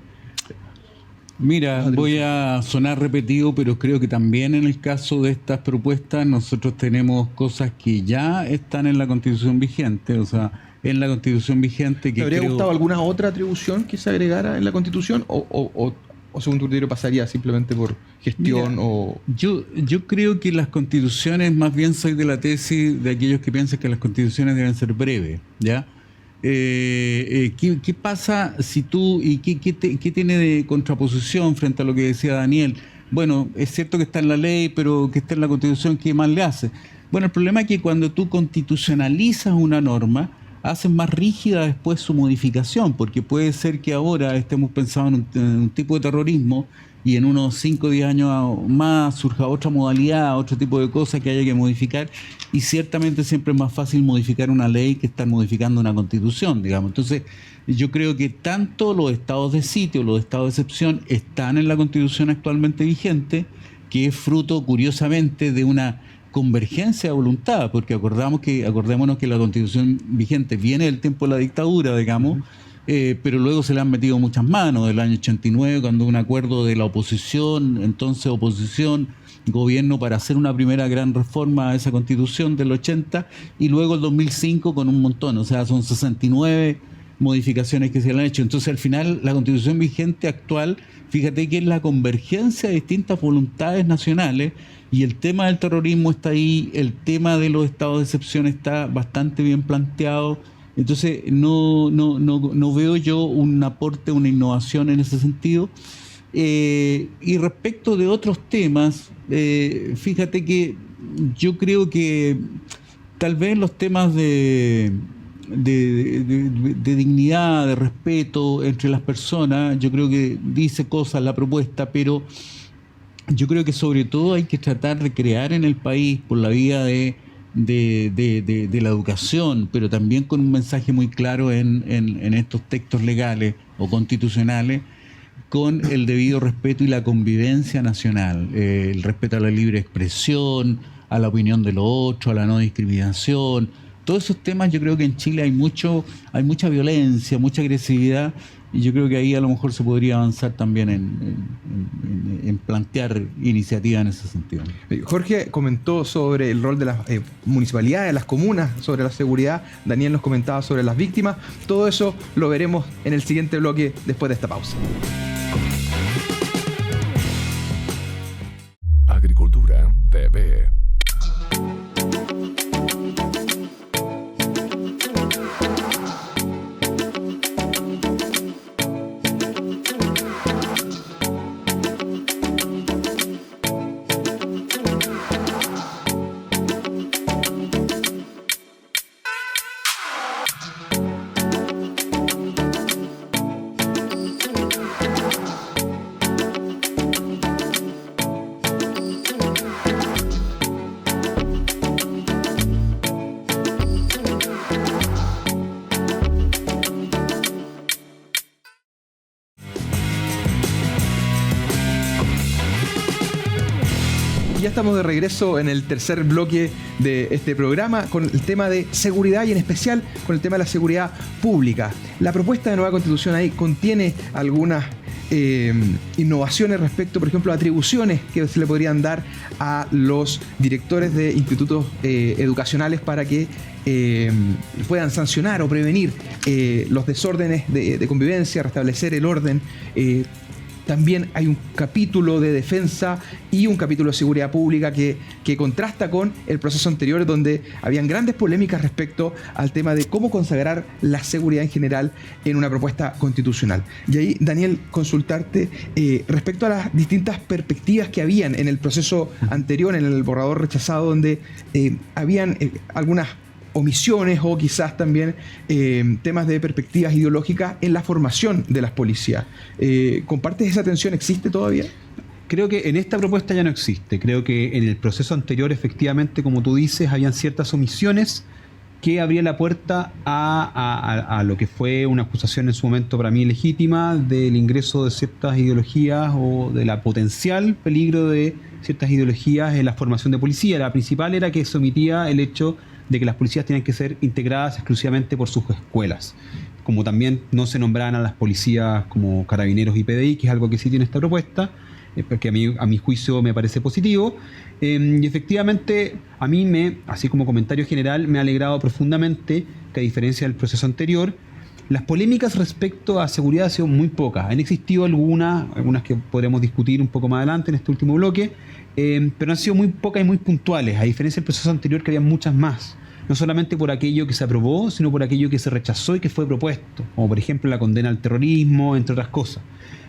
Mira, voy a sonar repetido, pero creo que también en el caso de estas propuestas nosotros tenemos cosas que ya están en la Constitución vigente, o sea, en la Constitución vigente que ¿Te habría creo... gustado alguna otra atribución que se agregara en la Constitución o según tu criterio pasaría simplemente por gestión? Mira, o...? Yo creo que las constituciones, más bien soy de la tesis de aquellos que piensan que las constituciones deben ser breves, ¿ya? ¿Qué pasa si tú, y qué tiene de contraposición frente a lo que decía Daniel? Bueno, es cierto que está en la ley, pero que está en la Constitución, ¿qué más le hace? Bueno, el problema es que cuando tú constitucionalizas una norma, haces más rígida después su modificación, porque puede ser que ahora estemos pensando en un tipo de terrorismo y en unos 5 o 10 años más surja otra modalidad, otro tipo de cosas que haya que modificar, y ciertamente siempre es más fácil modificar una ley que estar modificando una constitución, digamos. Entonces, yo creo que tanto los estados de sitio, los estados de excepción, están en la Constitución actualmente vigente, que es fruto, curiosamente, de una convergencia de voluntad, porque acordémonos que la Constitución vigente viene del tiempo de la dictadura, digamos, pero luego se le han metido muchas manos, del año 89, cuando un acuerdo de la oposición, entonces oposición, gobierno, para hacer una primera gran reforma a esa Constitución del 80, y luego el 2005 con un montón, o sea, son 69 modificaciones que se le han hecho. Entonces, al final, la Constitución vigente actual, fíjate que es la convergencia de distintas voluntades nacionales, y el tema del terrorismo está ahí, el tema de los estados de excepción está bastante bien planteado. Entonces, no veo yo un aporte, una innovación en ese sentido. Y respecto de otros temas, fíjate que yo creo que tal vez los temas de dignidad, de respeto entre las personas, yo creo que dice cosas la propuesta, pero yo creo que sobre todo hay que tratar de crear en el país, por la vía de la educación, pero también con un mensaje muy claro en estos textos legales o constitucionales, con el debido respeto y la convivencia nacional, el respeto a la libre expresión, a la opinión de los otros, a la no discriminación. Todos esos temas, yo creo que en Chile hay mucha violencia, mucha agresividad, y yo creo que ahí a lo mejor se podría avanzar también en plantear iniciativas en ese sentido. Jorge comentó sobre el rol de las municipalidades, las comunas, sobre la seguridad. Daniel nos comentaba sobre las víctimas. Todo eso lo veremos en el siguiente bloque después de esta pausa. Agricultura TV. Ya estamos de regreso en el tercer bloque de este programa con el tema de seguridad y en especial con el tema de la seguridad pública. La propuesta de nueva constitución ahí contiene algunas innovaciones respecto, por ejemplo, a atribuciones que se le podrían dar a los directores de institutos educacionales para que puedan sancionar o prevenir los desórdenes de convivencia, restablecer el orden. También hay un capítulo de defensa y un capítulo de seguridad pública que contrasta con el proceso anterior, donde habían grandes polémicas respecto al tema de cómo consagrar la seguridad en general en una propuesta constitucional. Y ahí, Daniel, consultarte respecto a las distintas perspectivas que habían en el proceso anterior, en el borrador rechazado, donde habían algunas omisiones o quizás también temas de perspectivas ideológicas en la formación de las policías. ¿Compartes esa tensión? ¿Existe todavía? Creo que en esta propuesta ya no existe. Creo que en el proceso anterior, efectivamente, como tú dices, habían ciertas omisiones que abrían la puerta a lo que fue una acusación en su momento para mí legítima del ingreso de ciertas ideologías o de la potencial peligro de ciertas ideologías en la formación de policía. La principal era que se omitía el hecho de que las policías tenían que ser integradas exclusivamente por sus escuelas. como también no se nombraran a las policías como Carabineros y PDI, que es algo que sí tiene esta propuesta, porque a mi juicio me parece positivo. Y efectivamente, a mí así como comentario general, me ha alegrado profundamente que, a diferencia del proceso anterior, las polémicas respecto a seguridad han sido muy pocas. Han existido algunas que podremos discutir un poco más adelante en este último bloque, pero han sido muy pocas y muy puntuales, a diferencia del proceso anterior, que había muchas más. No solamente por aquello que se aprobó, sino por aquello que se rechazó y que fue propuesto, como por ejemplo la condena al terrorismo, entre otras cosas.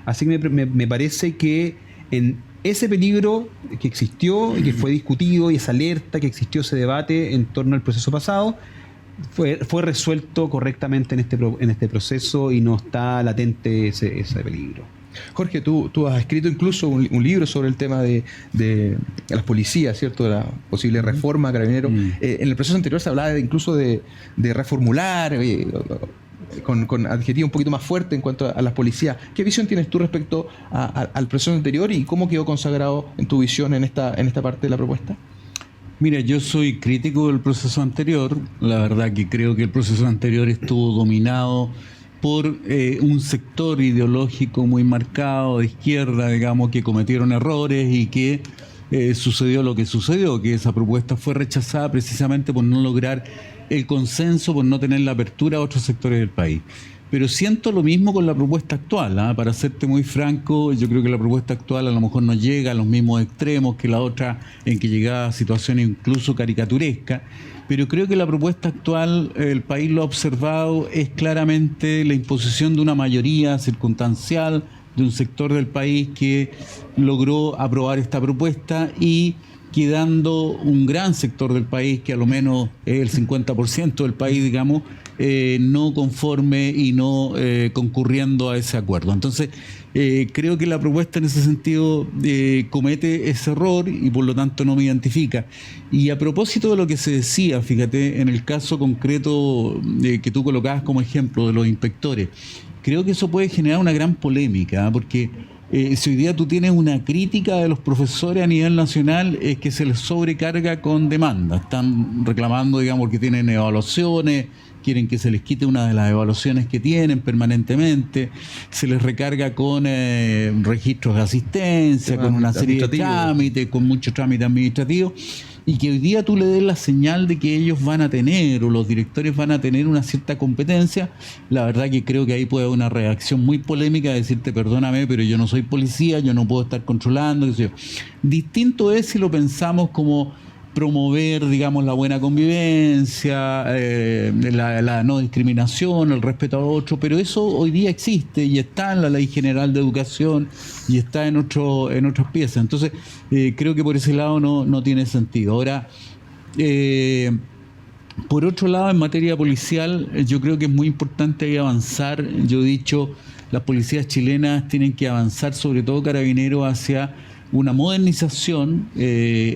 Así que me parece que en ese peligro que existió y que fue discutido, y esa alerta que existió, ese debate en torno al proceso pasado, fue resuelto correctamente en este proceso y no está latente ese peligro. Jorge, tú has escrito incluso un libro sobre el tema de las policías, ¿cierto? De la posible reforma, Carabineros. En el proceso anterior se hablaba incluso de reformular, con adjetivos un poquito más fuertes en cuanto a las policías. ¿Qué visión tienes tú respecto al proceso anterior y cómo quedó consagrado en tu visión en esta parte de la propuesta? Mira, yo soy crítico del proceso anterior. La verdad que creo que el proceso anterior estuvo dominado por un sector ideológico muy marcado de izquierda, digamos, que cometieron errores y que sucedió lo que sucedió, que esa propuesta fue rechazada precisamente por no lograr el consenso, por no tener la apertura a otros sectores del país. Pero siento lo mismo con la propuesta actual, ¿eh? Para serte muy franco, yo creo que la propuesta actual a lo mejor no llega a los mismos extremos que la otra, en que llegaba a situaciones incluso caricaturescas, pero creo que la propuesta actual, el país lo ha observado, es claramente la imposición de una mayoría circunstancial de un sector del país que logró aprobar esta propuesta, y quedando un gran sector del país, que a lo menos es el 50% del país, digamos, no conforme y no concurriendo a ese acuerdo. Entonces, creo que la propuesta en ese sentido comete ese error y por lo tanto no me identifica. Y a propósito de lo que se decía, fíjate, en el caso concreto que tú colocabas como ejemplo de los inspectores, creo que eso puede generar una gran polémica, porque si hoy día tú tienes una crítica de los profesores a nivel nacional, es que se les sobrecarga con demandas. Están reclamando, digamos, porque tienen evaluaciones, quieren que se les quite una de las evaluaciones que tienen permanentemente, se les recarga con registros de asistencia, con una serie de trámites, con mucho trámite administrativo, y que hoy día tú le des la señal de que ellos van a tener, o los directores van a tener una cierta competencia. La verdad que creo que ahí puede haber una reacción muy polémica de decirte, perdóname, pero yo no soy policía, yo no puedo estar controlando, qué sé yo. Distinto es si lo pensamos como promover, digamos, la buena convivencia, la no discriminación, el respeto a otro, pero eso hoy día existe y está en la Ley General de Educación y está en otras piezas. Entonces, creo que por ese lado no tiene sentido. Ahora, por otro lado, en materia policial, yo creo que es muy importante ahí avanzar. Yo he dicho, las policías chilenas tienen que avanzar, sobre todo Carabineros, hacia una modernización.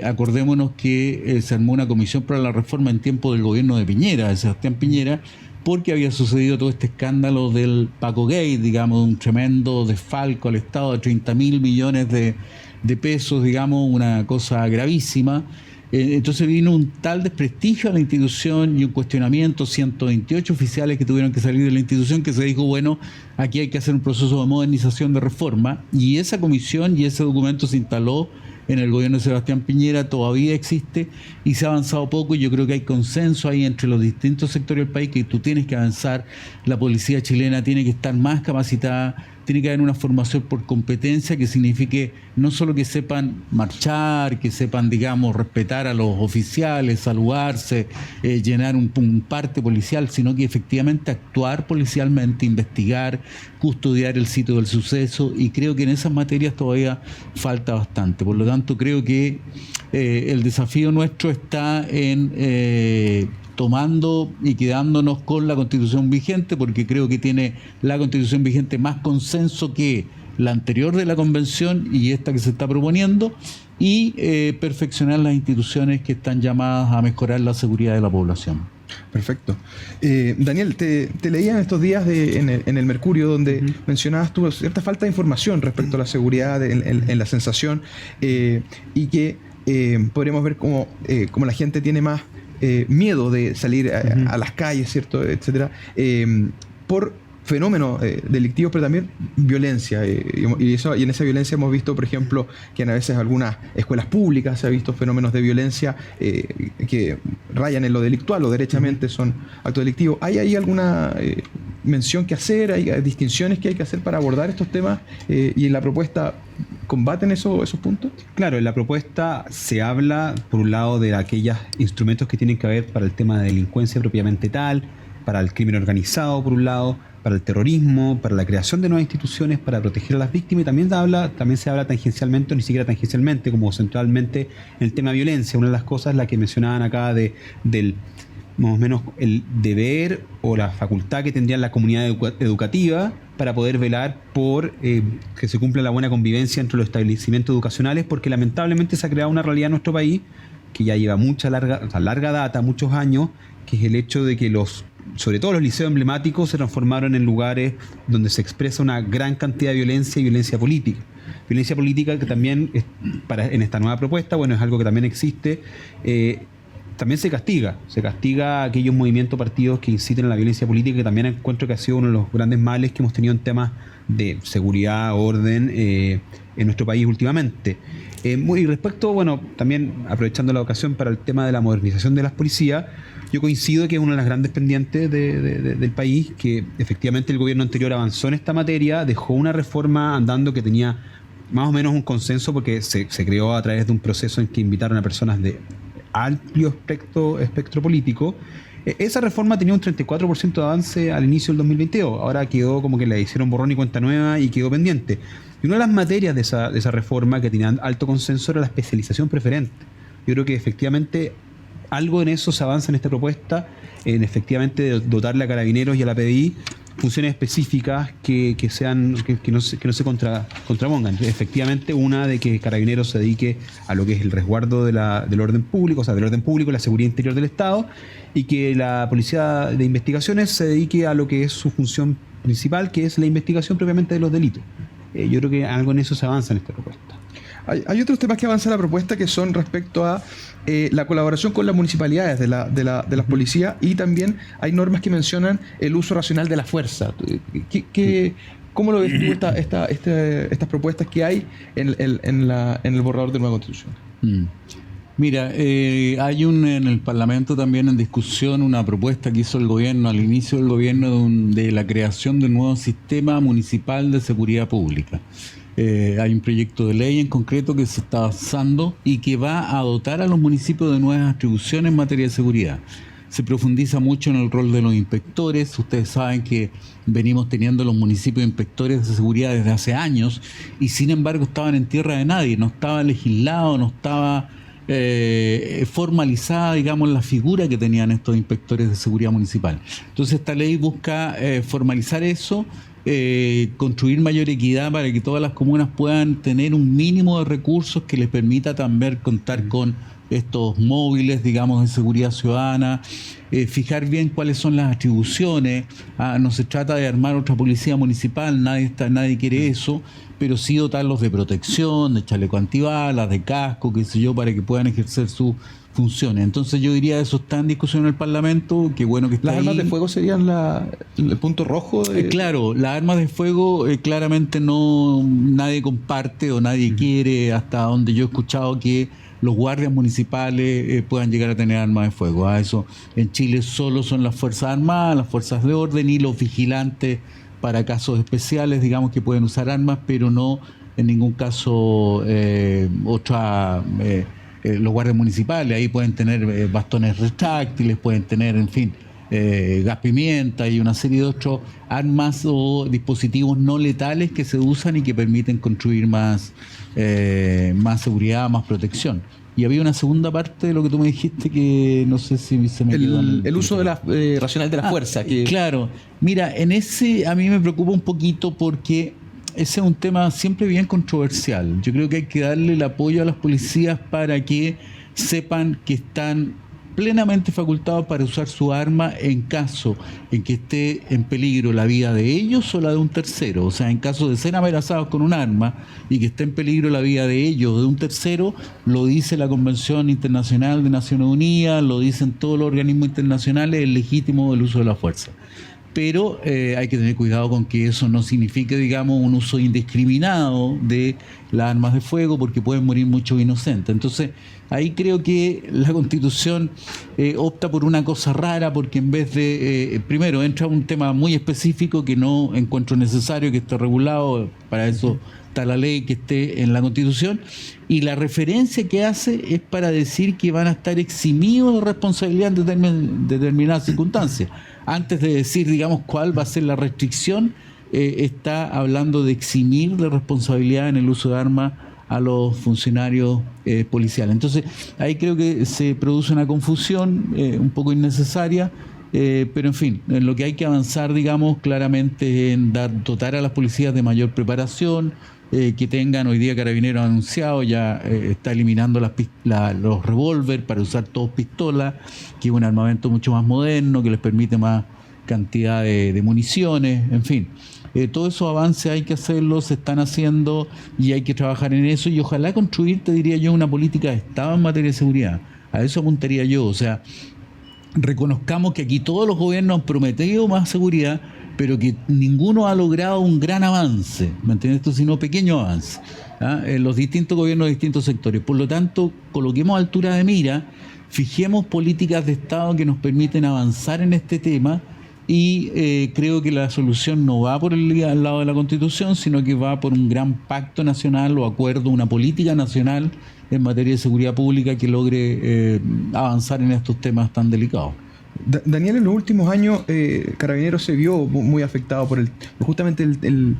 Acordémonos que se armó una comisión para la reforma en tiempo del gobierno de Piñera, de Sebastián Piñera, porque había sucedido todo este escándalo del Paco Gate, digamos, un tremendo desfalco al Estado de 30.000 millones de pesos, digamos, una cosa gravísima. Entonces vino un tal desprestigio a la institución y un cuestionamiento, 128 oficiales que tuvieron que salir de la institución, que se dijo, bueno, aquí hay que hacer un proceso de modernización, de reforma, y esa comisión y ese documento se instaló en el gobierno de Sebastián Piñera, todavía existe y se ha avanzado poco, y yo creo que hay consenso ahí entre los distintos sectores del país que tú tienes que avanzar. La policía chilena tiene que estar más capacitada, tiene que haber una formación por competencia que signifique no solo que sepan marchar, que sepan, digamos, respetar a los oficiales, saludarse, llenar un parte policial, sino que efectivamente actuar policialmente, investigar, custodiar el sitio del suceso, y creo que en esas materias todavía falta bastante. Por lo tanto, creo que el desafío nuestro está en tomando y quedándonos con la Constitución vigente, porque creo que tiene la Constitución vigente más consenso que la anterior de la Convención y esta que se está proponiendo, y perfeccionar las instituciones que están llamadas a mejorar la seguridad de la población. Perfecto. Daniel, te leía en estos días en el Mercurio, donde mencionabas tú cierta falta de información respecto a la seguridad en la sensación, y que podríamos ver cómo la gente tiene más miedo de salir a las calles, ¿cierto? Etcétera. por fenómenos delictivos, pero también violencia. Y en esa violencia hemos visto, por ejemplo, que a veces algunas escuelas públicas se ha visto fenómenos de violencia que rayan en lo delictual o derechamente son actos delictivos. ¿Hay ahí alguna mención que hacer? ¿Hay distinciones que hay que hacer para abordar estos temas? ¿Y en la propuesta combaten esos puntos? Claro, en la propuesta se habla, por un lado, de aquellos instrumentos que tienen que haber para el tema de delincuencia propiamente tal, para el crimen organizado, por un lado, para el terrorismo, para la creación de nuevas instituciones, para proteger a las víctimas, y también se habla tangencialmente, o ni siquiera tangencialmente, como centralmente en el tema de violencia. Una de las cosas, la que mencionaban acá, del más o menos el deber o la facultad que tendría la comunidad educativa para poder velar por que se cumpla la buena convivencia entre los establecimientos educacionales, porque lamentablemente se ha creado una realidad en nuestro país que ya lleva larga data, muchos años, que es el hecho de que sobre todo los liceos emblemáticos se transformaron en lugares donde se expresa una gran cantidad de violencia y violencia política. Violencia política que también, en esta nueva propuesta, bueno, es algo que también existe, también se castiga a aquellos movimientos, partidos que inciten a la violencia política, que también encuentro que ha sido uno de los grandes males que hemos tenido en temas de seguridad, orden en nuestro país últimamente. Y respecto, bueno, también aprovechando la ocasión para el tema de la modernización de las policías, yo coincido que es una de las grandes pendientes del país, que efectivamente el gobierno anterior avanzó en esta materia, dejó una reforma andando que tenía más o menos un consenso, porque se creó a través de un proceso en que invitaron a personas de amplio espectro político. Esa reforma tenía un 34% de avance al inicio del 2022. Ahora quedó como que le hicieron borrón y cuenta nueva y quedó pendiente. Y una de las materias de esa reforma que tenía alto consenso era la especialización preferente. Yo creo que efectivamente algo en eso se avanza en esta propuesta, en efectivamente dotarle a Carabineros y a la PDI funciones específicas que no se contrapongan. Efectivamente, una de que Carabineros se dedique a lo que es el resguardo del orden público, o sea, del orden público, la seguridad interior del Estado, y que la Policía de Investigaciones se dedique a lo que es su función principal, que es la investigación propiamente de los delitos. Yo creo que algo en eso se avanza en esta propuesta. Hay otros temas que avanza la propuesta, que son respecto a la colaboración con las municipalidades de las policías, y también hay normas que mencionan el uso racional de la fuerza. ¿Cómo lo ves tú estas propuestas que hay en el borrador de nueva Constitución? Mira, hay en el Parlamento también en discusión una propuesta que hizo el gobierno al inicio del gobierno de la creación de un nuevo sistema municipal de seguridad pública. Hay un proyecto de ley en concreto que se está avanzando y que va a dotar a los municipios de nuevas atribuciones en materia de seguridad. Se profundiza mucho en el rol de los inspectores. Ustedes saben que venimos teniendo los municipios inspectores de seguridad desde hace años, y sin embargo estaban en tierra de nadie, no estaba legislado, no estaba formalizada, digamos, la figura que tenían estos inspectores de seguridad municipal. Entonces esta ley busca formalizar eso, construir mayor equidad para que todas las comunas puedan tener un mínimo de recursos que les permita también contar con estos móviles, digamos, de seguridad ciudadana, fijar bien cuáles son las atribuciones. No se trata de armar otra policía municipal, nadie quiere eso, pero sí dotarlos de protección, de chaleco antibalas, de casco, qué sé yo, para que puedan ejercer sus funciones. Entonces yo diría, eso está en discusión en el Parlamento, qué bueno que está ahí. ¿Las armas de fuego serían el punto rojo? Claro, las armas de fuego claramente nadie comparte o nadie quiere, hasta donde yo he escuchado que los guardias municipales puedan llegar a tener armas de fuego. Eso en Chile solo son las Fuerzas Armadas, las Fuerzas de Orden y los vigilantes para casos especiales, digamos, que pueden usar armas, pero no en ningún caso los guardias municipales. Ahí pueden tener bastones retráctiles, pueden tener, en fin, gas pimienta y una serie de otros armas o dispositivos no letales que se usan y que permiten construir más seguridad, más protección. Y había una segunda parte de lo que tú me dijiste que no sé si se me quedó el uso de racional de la fuerza. Claro. Mira, en ese a mí me preocupa un poquito, porque ese es un tema siempre bien controversial. Yo creo que hay que darle el apoyo a las policías para que sepan que están plenamente facultados para usar su arma en caso en que esté en peligro la vida de ellos o la de un tercero. O sea, en caso de ser amenazados con un arma y que esté en peligro la vida de ellos o de un tercero, lo dice la Convención Internacional de Naciones Unidas, lo dicen todos los organismos internacionales, es legítimo el uso de la fuerza. pero hay que tener cuidado con que eso no signifique, digamos, un uso indiscriminado de las armas de fuego, porque pueden morir muchos inocentes. Entonces, ahí creo que la Constitución opta por una cosa rara, porque en vez de, primero, entra un tema muy específico que no encuentro necesario que esté regulado, para eso está la ley que esté en la Constitución, y la referencia que hace es para decir que van a estar eximidos de responsabilidad en determinadas circunstancias. Antes de decir, digamos, cuál va a ser la restricción, está hablando de eximir de responsabilidad en el uso de armas a los funcionarios policiales. Entonces, ahí creo que se produce una confusión un poco innecesaria, pero en fin, en lo que hay que avanzar, digamos, claramente en dotar a las policías de mayor preparación, que tengan. Hoy día Carabineros ha anunciado, ya está eliminando los revólver para usar todos pistolas, que es un armamento mucho más moderno, que les permite más cantidad de municiones, en fin. Todos esos avances hay que hacerlos, se están haciendo y hay que trabajar en eso, y ojalá construir, te diría yo, una política de Estado en materia de seguridad. A eso apuntaría yo. O sea, reconozcamos que aquí todos los gobiernos han prometido más seguridad, pero que ninguno ha logrado un gran avance, ¿me entiendes tú? Sino pequeño avance, en los distintos gobiernos de distintos sectores. Por lo tanto, coloquemos altura de mira, fijemos políticas de Estado que nos permiten avanzar en este tema, y creo que la solución no va por al lado de la Constitución, sino que va por un gran pacto nacional o acuerdo, una política nacional en materia de seguridad pública que logre avanzar en estos temas tan delicados. Daniel, en los últimos años Carabineros se vio muy afectado por justamente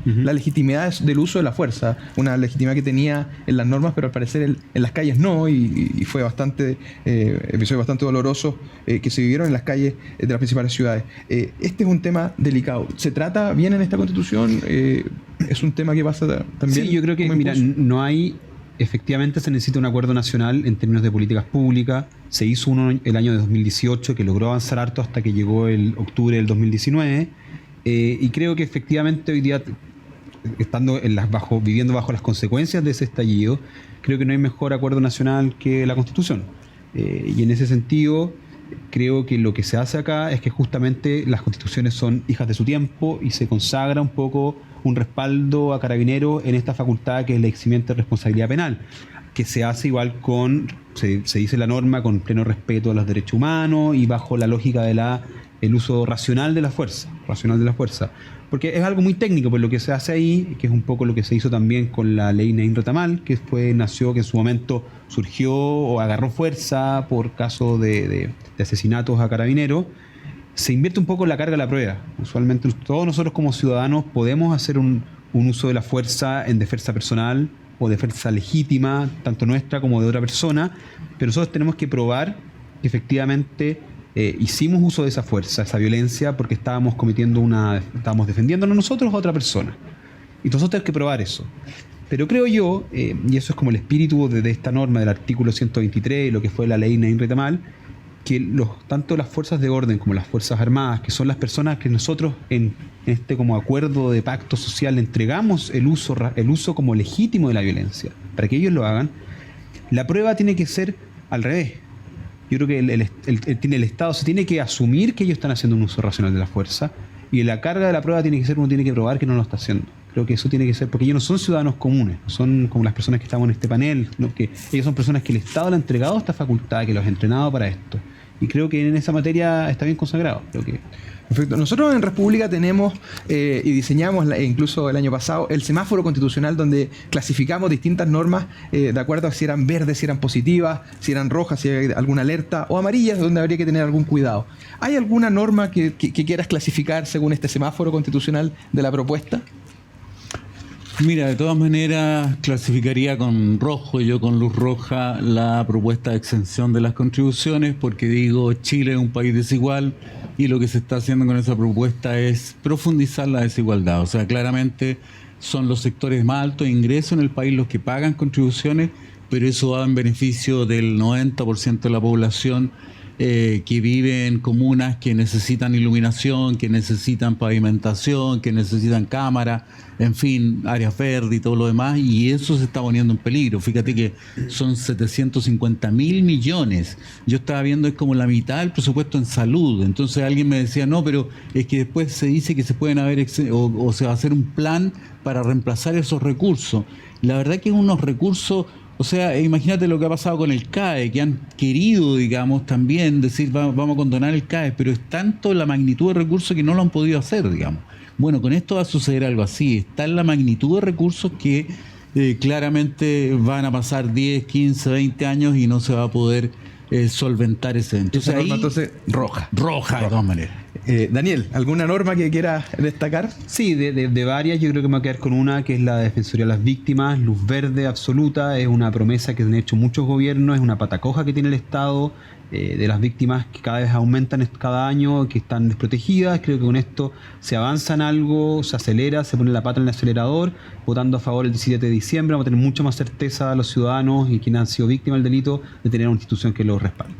la legitimidad del uso de la fuerza, una legitimidad que tenía en las normas, pero al parecer en las calles no, y fue bastante episodios bastante dolorosos que se vivieron en las calles de las principales ciudades. Este es un tema delicado. ¿Se trata bien en esta Constitución? ¿Es un tema que pasa también? Sí, yo creo que, mira, no hay... Efectivamente se necesita un acuerdo nacional en términos de políticas públicas. Se hizo uno el año de 2018 que logró avanzar harto hasta que llegó el octubre del 2019, y creo que efectivamente hoy día, estando viviendo bajo las consecuencias de ese estallido, creo que no hay mejor acuerdo nacional que la Constitución. Y en ese sentido, creo que lo que se hace acá es que justamente las constituciones son hijas de su tiempo y se consagra un poco un respaldo a Carabineros en esta facultad que es la eximiente de responsabilidad penal, que se hace igual se dice la norma, con pleno respeto a los derechos humanos y bajo la lógica de el uso racional de la fuerza, porque es algo muy técnico, pues lo que se hace ahí, que es un poco lo que se hizo también con la ley Naim Retamal, que nació, que en su momento surgió o agarró fuerza por caso de asesinatos a Carabineros. Se invierte un poco la carga de la prueba. Usualmente todos nosotros como ciudadanos podemos hacer un uso de la fuerza en defensa personal o defensa legítima, tanto nuestra como de otra persona, pero nosotros tenemos que probar que efectivamente hicimos uso de esa fuerza, esa violencia, porque estábamos defendiéndonos nosotros a otra persona. Y nosotros tenemos que probar eso. Pero creo yo, y eso es como el espíritu de esta norma del artículo 123, lo que fue la ley Naim Retamal, que tanto las fuerzas de orden como las fuerzas armadas, que son las personas que nosotros en este como acuerdo de pacto social el uso como legítimo de la violencia, para que ellos lo hagan, la prueba tiene que ser al revés. Yo creo que el Estado se tiene que asumir que ellos están haciendo un uso racional de la fuerza, y la carga de la prueba tiene que ser, uno tiene que probar que no lo está haciendo. Creo que eso tiene que ser, porque ellos no son ciudadanos comunes, no son como las personas que estamos en este panel, ¿no? Que ellos son personas que el Estado le ha entregado esta facultad, que los ha entrenado para esto. Y creo que en esa materia está bien consagrado. Creo que... Perfecto. Nosotros en República tenemos y diseñamos, incluso el año pasado, el semáforo constitucional, donde clasificamos distintas normas de acuerdo a si eran verdes, si eran positivas, si eran rojas, si hay alguna alerta, o amarillas, donde habría que tener algún cuidado. ¿Hay alguna norma que quieras clasificar según este semáforo constitucional de la propuesta? Mira, de todas maneras clasificaría con rojo, yo con luz roja, la propuesta de exención de las contribuciones, porque digo, Chile es un país desigual y lo que se está haciendo con esa propuesta es profundizar la desigualdad. O sea, claramente son los sectores más altos de ingreso en el país los que pagan contribuciones, pero eso va en beneficio del 90% de la población que viven en comunas que necesitan iluminación, que necesitan pavimentación, que necesitan cámara, en fin, áreas verdes y todo lo demás, y eso se está poniendo en peligro. Fíjate que son 750.000 millones. Yo estaba viendo, es como la mitad del presupuesto en salud. Entonces alguien me decía, no, pero es que después se dice que se pueden haber, o se va a hacer un plan para reemplazar esos recursos. La verdad que unos recursos... O sea, imagínate lo que ha pasado con el CAE, que han querido, digamos, también decir vamos a condonar el CAE, pero es tanto la magnitud de recursos que no lo han podido hacer, digamos. Bueno, con esto va a suceder algo así. Está en la magnitud de recursos que claramente van a pasar 10, 15, 20 años y no se va a poder solventar ese. Entonces, esa norma, entonces, roja. Roja, de todas maneras. Daniel, ¿alguna norma que quieras destacar? Sí, de varias, yo creo que me voy a quedar con una, que es la Defensoría de las Víctimas, luz verde absoluta, es una promesa que han hecho muchos gobiernos, es una patacoja que tiene el Estado, de las víctimas que cada vez aumentan cada año, que están desprotegidas. Creo que con esto se avanza en algo, se acelera, se pone la pata en el acelerador, votando a favor el 17 de diciembre, vamos a tener mucha más certeza a los ciudadanos y quienes han sido víctimas del delito de tener una institución que los respalde.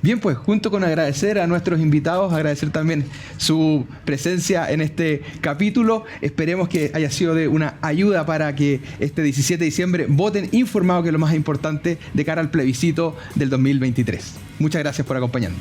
Bien, pues junto con agradecer a nuestros invitados, agradecer también su presencia en este capítulo, esperemos que haya sido de una ayuda para que este 17 de diciembre voten informados, que es lo más importante de cara al plebiscito del 2023. Muchas gracias por acompañarnos.